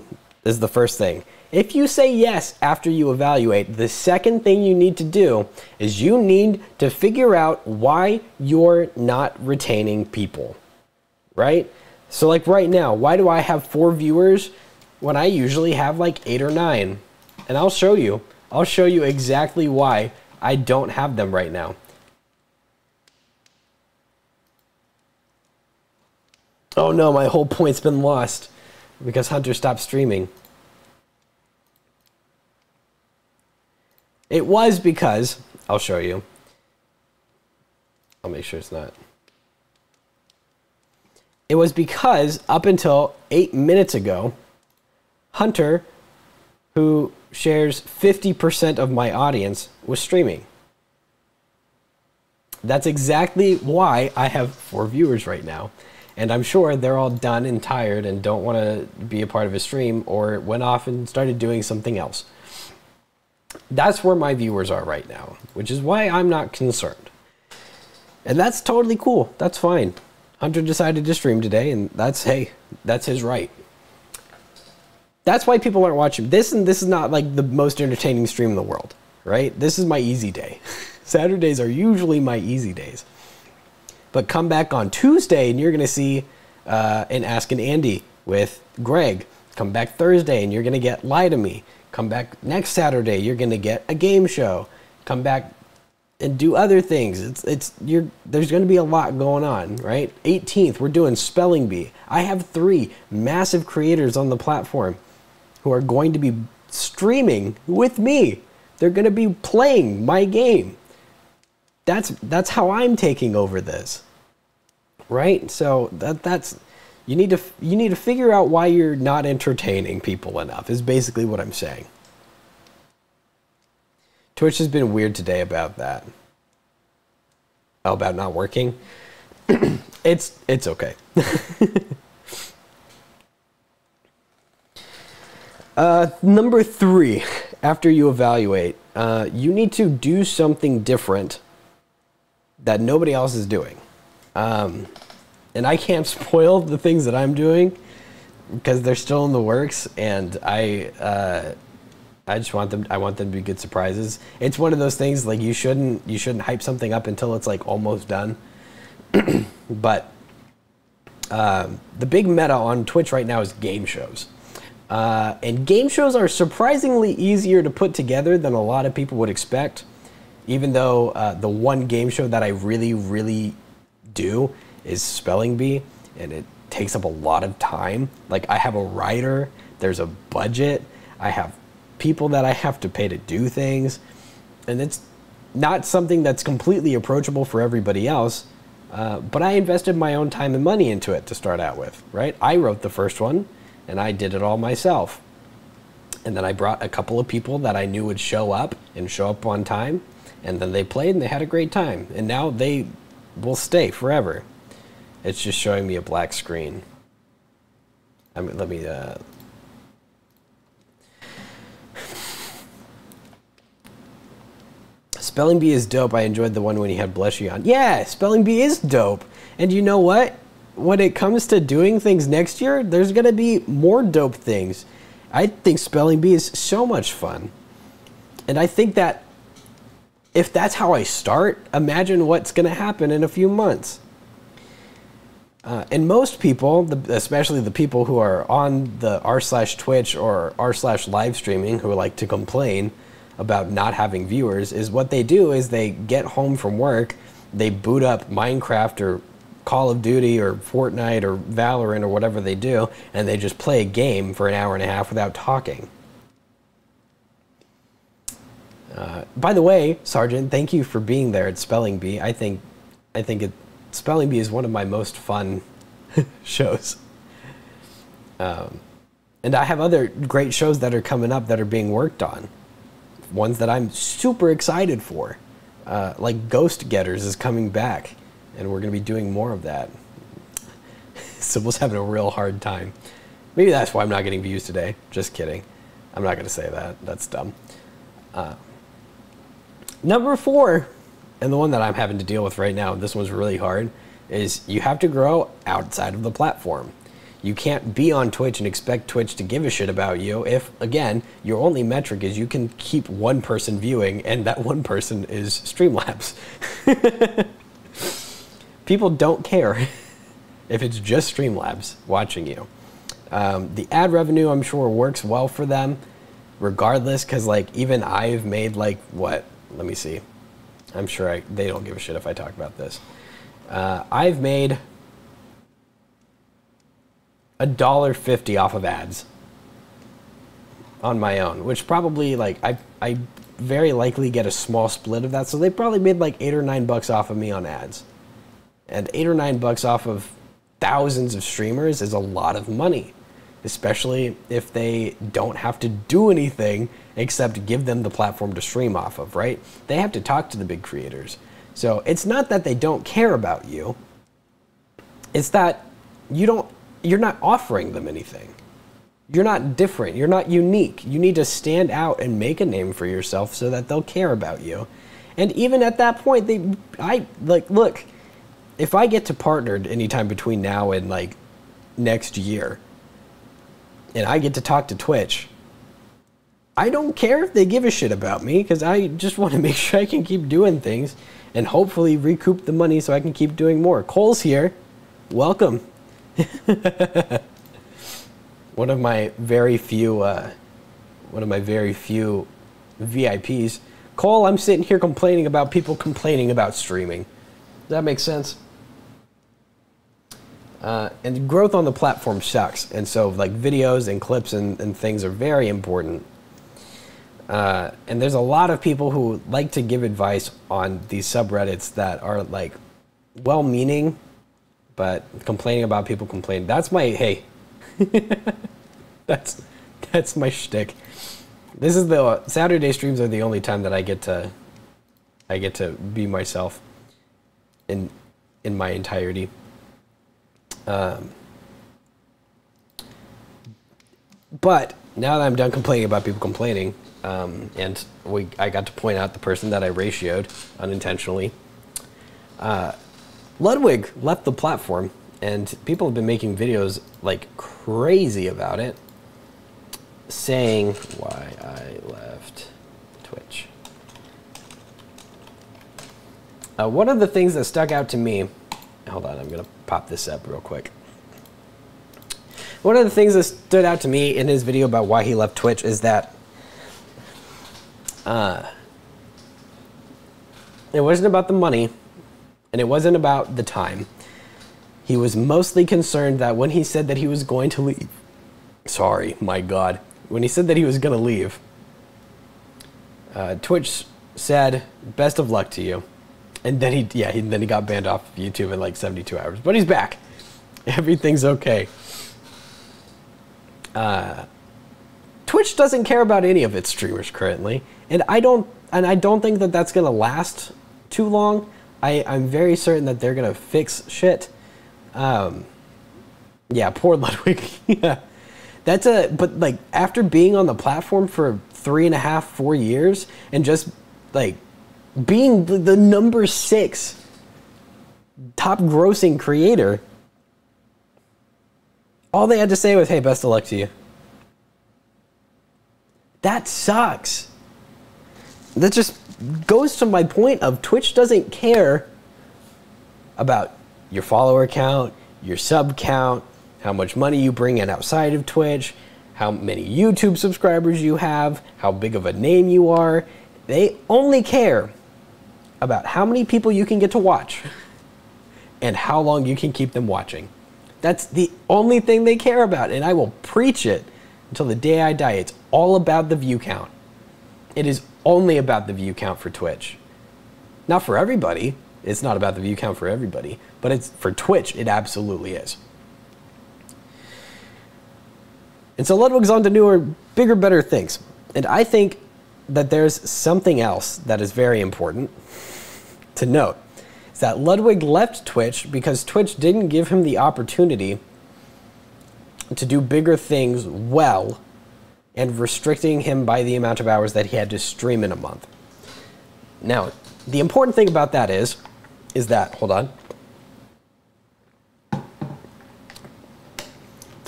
is the first thing. If you say yes after you evaluate, the second thing you need to do is you need to figure out why you're not retaining people, right? So like right now, why do I have 4 viewers when I usually have like 8 or 9? And I'll show you exactly why I don't have them right now. Oh no, my whole point's been lost because Hunter stopped streaming. It was because, I'll show you. I'll make sure it's not. It was because up until 8 minutes ago, Hunter, who shares 50% of my audience, was streaming. That's exactly why I have 4 viewers right now. And I'm sure they're all done and tired and don't want to be a part of a stream, or went off and started doing something else. That's where my viewers are right now, which is why I'm not concerned. And that's totally cool. That's fine. Hunter decided to stream today, and that's, hey, that's his right. That's why people aren't watching this, and this is not like the most entertaining stream in the world, right? This is my easy day. Saturdays are usually my easy days. But come back on Tuesday, and you're going to see an Askin' Andy with Greg. Come back Thursday, and you're going to get Lie to Me. Come back next Saturday, you're going to get a game show. Come back and do other things. There's going to be a lot going on, right? 18th, we're doing Spelling Bee. I have 3 massive creators on the platform who are going to be streaming with me. They're going to be playing my game. That's how I'm taking over this, right? So that's you need to figure out why you're not entertaining people enough, is basically what I'm saying. Twitch has been weird today about that. Oh, about not working? It's okay. Number 3, after you evaluate, you need to do something different that nobody else is doing. And I can't spoil the things that I'm doing because they're still in the works, and I just want them to be good surprises. It's one of those things, like you shouldn't hype something up until it's like almost done. But the big meta on Twitch right now is game shows. And game shows are surprisingly easier to put together than a lot of people would expect. Even though the one game show that I really do is Spelling Bee, and it takes up a lot of time. Like, I have a writer, there's a budget, I have people that I have to pay to do things, and it's not something that's completely approachable for everybody else. But I invested my own time and money into it to start out with, right? I wrote the first one, and I did it all myself. And then I brought a couple of people that I knew would show up on time, and then they played and they had a great time. And now they will stay forever. It's just showing me a black screen. I mean, let me... Spelling Bee is dope. I enjoyed the one when you had Blushy on. Yeah, Spelling Bee is dope. And you know what? When it comes to doing things next year, there's going to be more dope things. I think Spelling Bee is so much fun. And I think that if that's how I start, imagine what's going to happen in a few months. And most people, especially the people who are on the r/Twitch or r/live streaming who like to complain about not having viewers, is what they do is they get home from work, they boot up Minecraft or Call of Duty or Fortnite or Valorant or whatever they do, and they just play a game for an hour and a half without talking. By the way, Sergeant, thank you for being there at Spelling Bee. I think Spelling Bee is one of my most fun shows. And I have other great shows that are coming up that are being worked on. Ones that I'm super excited for. Like Ghost Getters is coming back, and we're going to be doing more of that. Sybil's having a real hard time. Maybe that's why I'm not getting views today. Just kidding. I'm not going to say that. That's dumb. Number 4, and the one that I'm having to deal with right now, this one's really hard, is you have to grow outside of the platform. You can't be on Twitch and expect Twitch to give a shit about you if, again, your only metric is you can keep one person viewing, and that one person is Streamlabs. People don't care if it's just Streamlabs watching you. The ad revenue, I'm sure, works well for them, regardless, because, like, even I've made, like, what? Let me see. I'm sure they don't give a shit if I talk about this. I've made $1.50 off of ads on my own, which probably, like, I very likely get a small split of that, so they probably made like $8 or $9 off of me on ads. And $8 or $9 off of thousands of streamers is a lot of money, especially if they don't have to do anything except give them the platform to stream off of, right? They have to talk to the big creators. So it's not that they don't care about you. It's that you're not offering them anything. You're not different. You're not unique. You need to stand out and make a name for yourself so that they'll care about you. And even at that point, look, if I get to partnered anytime between now and like next year, and I get to talk to Twitch, I don't care if they give a shit about me, because I just want to make sure I can keep doing things and hopefully recoup the money so I can keep doing more. Cole's here. Welcome. One of my very few VIPs. Cole, I'm sitting here complaining about people complaining about streaming. Does that make sense? And growth on the platform sucks, and so like videos and clips and things are very important. And there's a lot of people who like to give advice on these subreddits that are like well-meaning, but complaining about people complaining. That's my, hey, that's my shtick. This is the Saturday streams are the only time that I get to be myself in my entirety. But now that I'm done complaining about people complaining, and I got to point out the person that I ratioed unintentionally, Ludwig left the platform, and people have been making videos like crazy about it, saying why I left Twitch. One of the things that stuck out to me, hold on, I'm gonna pop this up real quick. One of the things that stood out to me in his video about why he left Twitch is that it wasn't about the money, and it wasn't about the time. He was mostly concerned that when he said that he was going to leave, sorry, my God, when he said that he was going to leave, Twitch said, best of luck to you. And then he got banned off YouTube in like 72 hours. But he's back. Everything's okay. Twitch doesn't care about any of its streamers currently, and I don't think that that's gonna last too long. I'm very certain that they're gonna fix shit. Yeah, poor Ludwig. Yeah, but like after being on the platform for 3.5, 4 years and just like being the number 6 top grossing creator, all they had to say was, hey, best of luck to you. That sucks. That just goes to my point of Twitch doesn't care about your follower count, your sub count, how much money you bring in outside of Twitch, how many YouTube subscribers you have, how big of a name you are. They only care about how many people you can get to watch and how long you can keep them watching. That's the only thing they care about, and I will preach it until the day I die. It's all about the view count. It is only about the view count for Twitch. Not for everybody. It's not about the view count for everybody, but it's for Twitch, it absolutely is. And so Ludwig's on to newer, bigger, better things. And I think that there's something else that is very important to note. Is that Ludwig left Twitch because Twitch didn't give him the opportunity to do bigger things well and restricting him by the amount of hours that he had to stream in a month. Now, the important thing about that is that, hold on.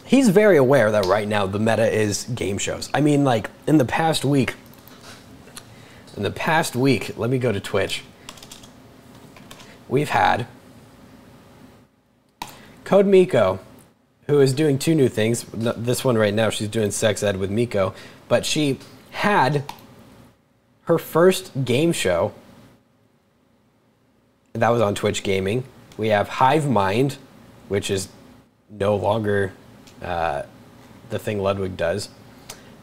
He's very aware that right now the meta is game shows. I mean, like, in the past week, let me go to Twitch. We've had Code Miko, who is doing 2 new things. This one right now, she's doing sex ed with Miko, but she had her first game show that was on Twitch Gaming. We have Hive Mind, which is no longer the thing Ludwig does.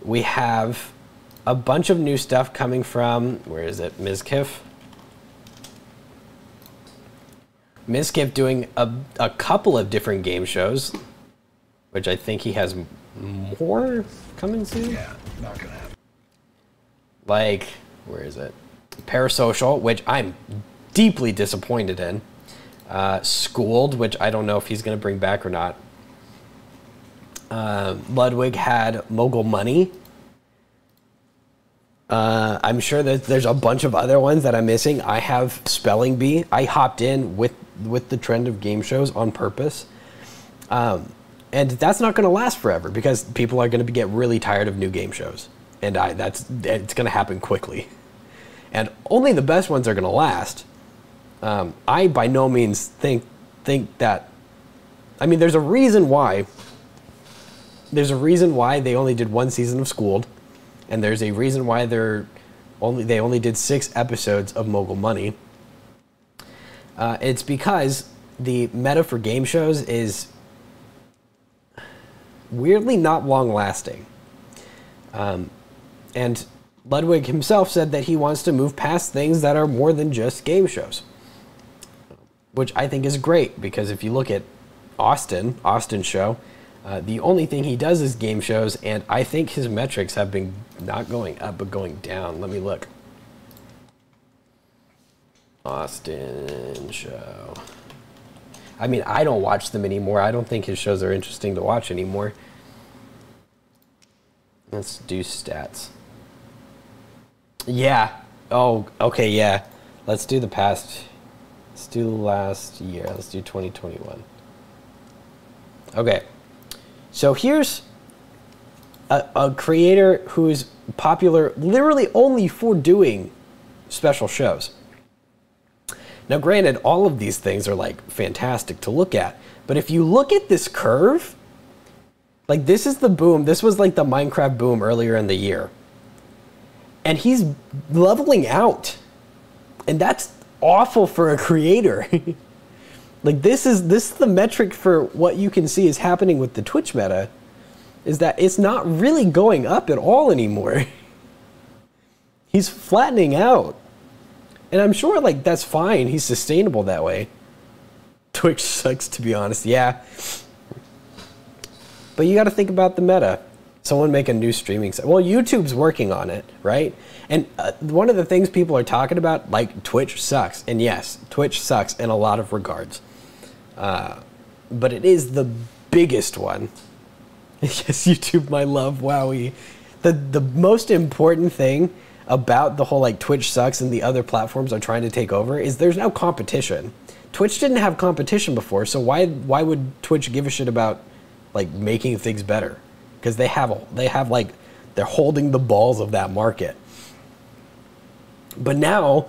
We have a bunch of new stuff coming from, where is it, Mizkif? Mizkif doing a couple of different game shows, which I think he has more coming soon. Yeah, not gonna happen. Like, where is it? Parasocial, which I'm deeply disappointed in. Schooled, which I don't know if he's going to bring back or not. Ludwig had Mogul Money. I'm sure that there's a bunch of other ones that I'm missing. I have Spelling Bee. I hopped in with the trend of game shows on purpose. And that's not going to last forever because people are going to get really tired of new game shows. And it's going to happen quickly. And only the best ones are going to last. I by no means think that, I mean, there's a reason why they only did 1 season of Schooled, and there's a reason why they only did 6 episodes of Mogul Money. It's because the meta for game shows is weirdly not long lasting. And Ludwig himself said that he wants to move past things that are more than just game shows, which I think is great, because if you look at Austin's show, the only thing he does is game shows, and I think his metrics have been not going up but going down. Let me look. Austin show. I mean, I don't watch them anymore. I don't think his shows are interesting to watch anymore. Let's do stats. Yeah. Oh, okay, yeah. Let's do the past. Let's do last year. Let's do 2021. Okay. So here's a creator who is popular literally only for doing special shows. Now, granted, all of these things are like fantastic to look at, but if you look at this curve, like this is the boom. This was like the Minecraft boom earlier in the year. And he's leveling out. And that's awful for a creator. Like this is the metric for what you can see is happening with the Twitch meta, is that it's not really going up at all anymore. He's flattening out. And I'm sure like that's fine. He's sustainable that way. Twitch sucks, to be honest. Yeah. But you got to think about the meta. Someone make a new streaming site. Well, YouTube's working on it, right? And one of the things people are talking about, like Twitch sucks. And yes, Twitch sucks in a lot of regards. But it is the biggest one. Yes, YouTube, my love, wowie. The most important thing about the whole like Twitch sucks and the other platforms are trying to take over is there's now competition. Twitch didn't have competition before, so why would Twitch give a shit about like making things better? Because they have like, they're holding the balls of that market. But now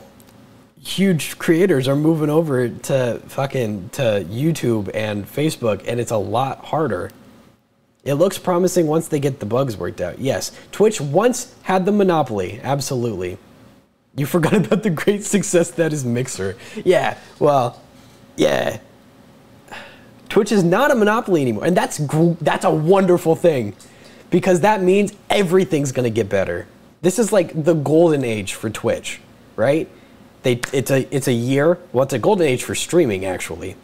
huge creators are moving over to YouTube and Facebook, and it's a lot harder. It looks promising once they get the bugs worked out. Yes, Twitch once had the monopoly, absolutely. You forgot about the great success that is Mixer. Yeah, well, yeah. Twitch is not a monopoly anymore, and that's a wonderful thing, because that means everything's gonna get better. This is like the golden age for Twitch, right? It's a year. Well, it's a golden age for streaming, actually.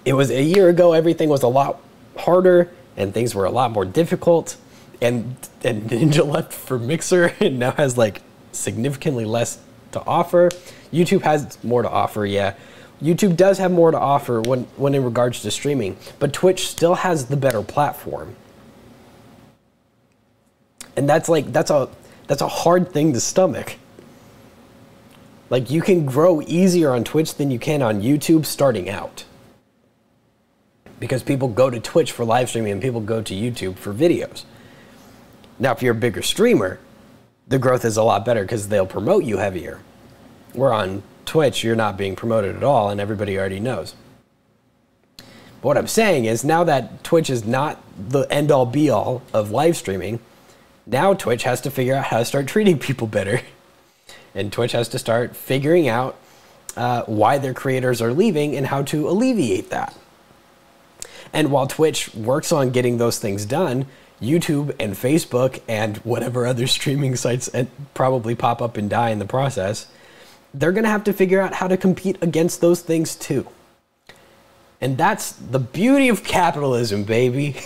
It was a year ago. Everything was a lot harder, and things were a lot more difficult. And Ninja left for Mixer, and now has like significantly less to offer. YouTube has more to offer, yeah. YouTube does have more to offer when in regards to streaming, but Twitch still has the better platform. And that's a hard thing to stomach. Like, you can grow easier on Twitch than you can on YouTube starting out. Because people go to Twitch for live streaming and people go to YouTube for videos. Now, if you're a bigger streamer, the growth is a lot better because they'll promote you heavier. Where on Twitch, you're not being promoted at all and everybody already knows. But what I'm saying is, now that Twitch is not the end-all be-all of live streaming, now Twitch has to figure out how to start treating people better. And Twitch has to start figuring out why their creators are leaving and how to alleviate that. And while Twitch works on getting those things done, YouTube and Facebook and whatever other streaming sites probably pop up and die in the process, they're going to have to figure out how to compete against those things too. And that's the beauty of capitalism, baby.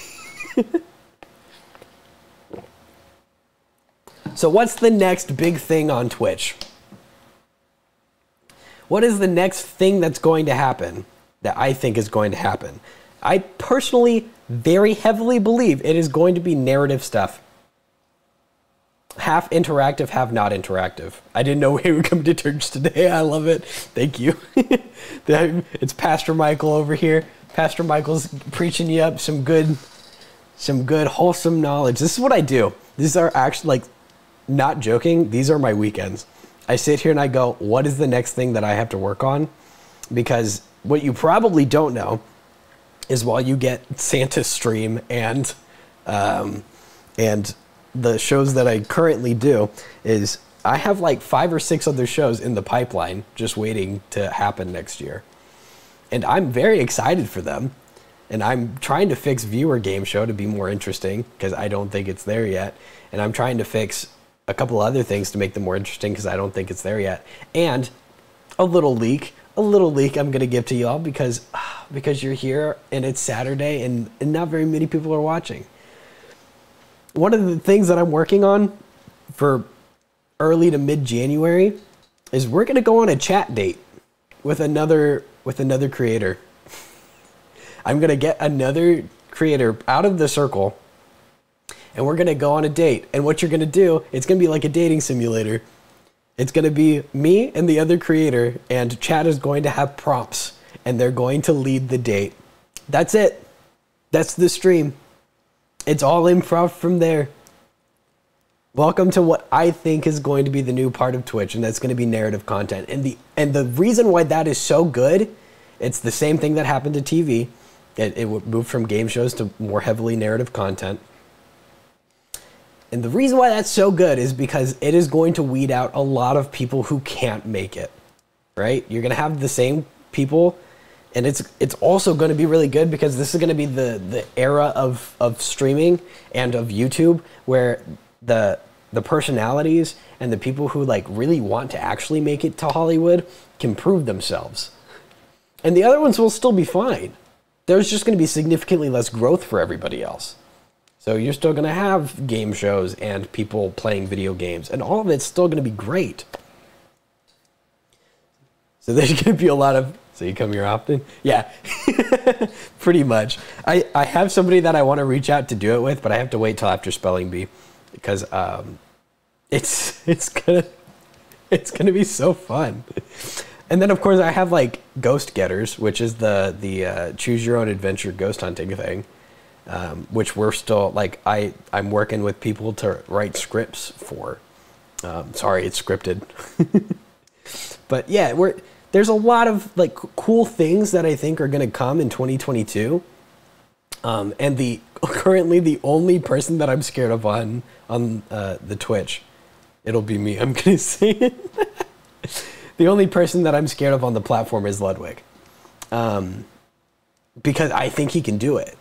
So what's the next big thing on Twitch? What is the next thing that's going to happen that I think is going to happen? I personally very heavily believe it is going to be narrative stuff. Half interactive, half not interactive. I didn't know we were coming to church today. I love it. Thank you. It's Pastor Michael over here. Pastor Michael's preaching you up some good wholesome knowledge. This is what I do. These are actually, like, not joking, these are my weekends. I sit here and I go, what is the next thing that I have to work on? Because what you probably don't know is, while you get Santa's stream and the shows that I currently do, is I have like 5 or 6 other shows in the pipeline just waiting to happen next year. And I'm very excited for them. And I'm trying to fix Viewer Game Show to be more interesting, because I don't think it's there yet. And I'm trying to fix a couple other things to make them more interesting, because I don't think it's there yet. And a little leak I'm going to give to y'all because you're here and it's Saturday and not very many people are watching. One of the things that I'm working on for early to mid-January is we're going to go on a chat date with another creator. I'm going to get another creator out of the circle, and we're going to go on a date. And what you're going to do, it's going to be like a dating simulator. It's going to be me and the other creator, and chat is going to have prompts, and they're going to lead the date. That's it. That's the stream. It's all improv from there. Welcome to what I think is going to be the new part of Twitch, and that's going to be narrative content. And the reason why that is so good, it's the same thing that happened to TV. It moved from game shows to more heavily narrative content. And the reason why that's so good is because it is going to weed out a lot of people who can't make it, right? You're going to have the same people, and it's also going to be really good because this is going to be the era of streaming and of YouTube where the personalities and the people who like really want to actually make it to Hollywood can prove themselves. And the other ones will still be fine. There's just going to be significantly less growth for everybody else. So you're still going to have game shows and people playing video games, and all of it's still going to be great. So there's going to be a lot of... So you come here often? Yeah, pretty much. I have somebody that I want to reach out to do it with, but I have to wait till after Spelling Bee because it's gonna be so fun. And then of course I have like Ghost Getters, which is the choose your own adventure ghost hunting thing. Which we're still, like, I'm working with people to write scripts for. Sorry, it's scripted. But yeah, there's a lot of like cool things that I think are going to come in 2022. And currently the only person that I'm scared of on the Twitch, it'll be me. I'm going to say it. The only person that I'm scared of on the platform is Ludwig. Because I think he can do it.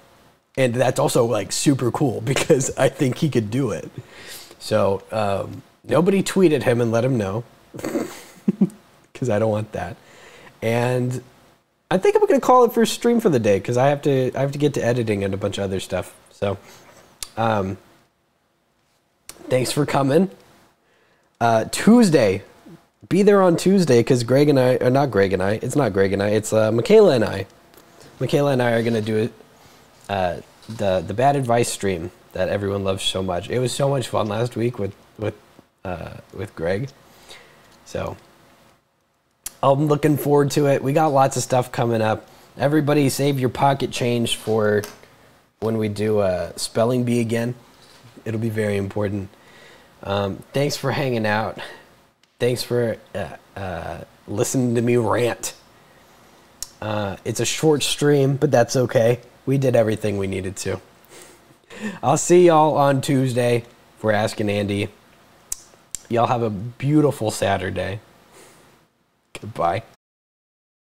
And that's also like super cool because I think he could do it. So nobody tweeted him and let him know because I don't want that. And I think I'm going to call it first stream for the day because I have to get to editing and a bunch of other stuff. So thanks for coming. Tuesday. Be there on Tuesday because Greg and I, or not Greg and I, it's not Greg and I, it's Michaela and I. Michaela and I are going to do the bad advice stream that everyone loves so much. It was so much fun last week with Greg. So I'm looking forward to it. We got lots of stuff coming up. Everybody save your pocket change for when we do spelling bee again. It'll be very important. Thanks for hanging out. Thanks for listening to me rant. It's a short stream, but that's okay. We did everything we needed to. I'll see y'all on Tuesday for Asking Andy. Y'all have a beautiful Saturday. Goodbye.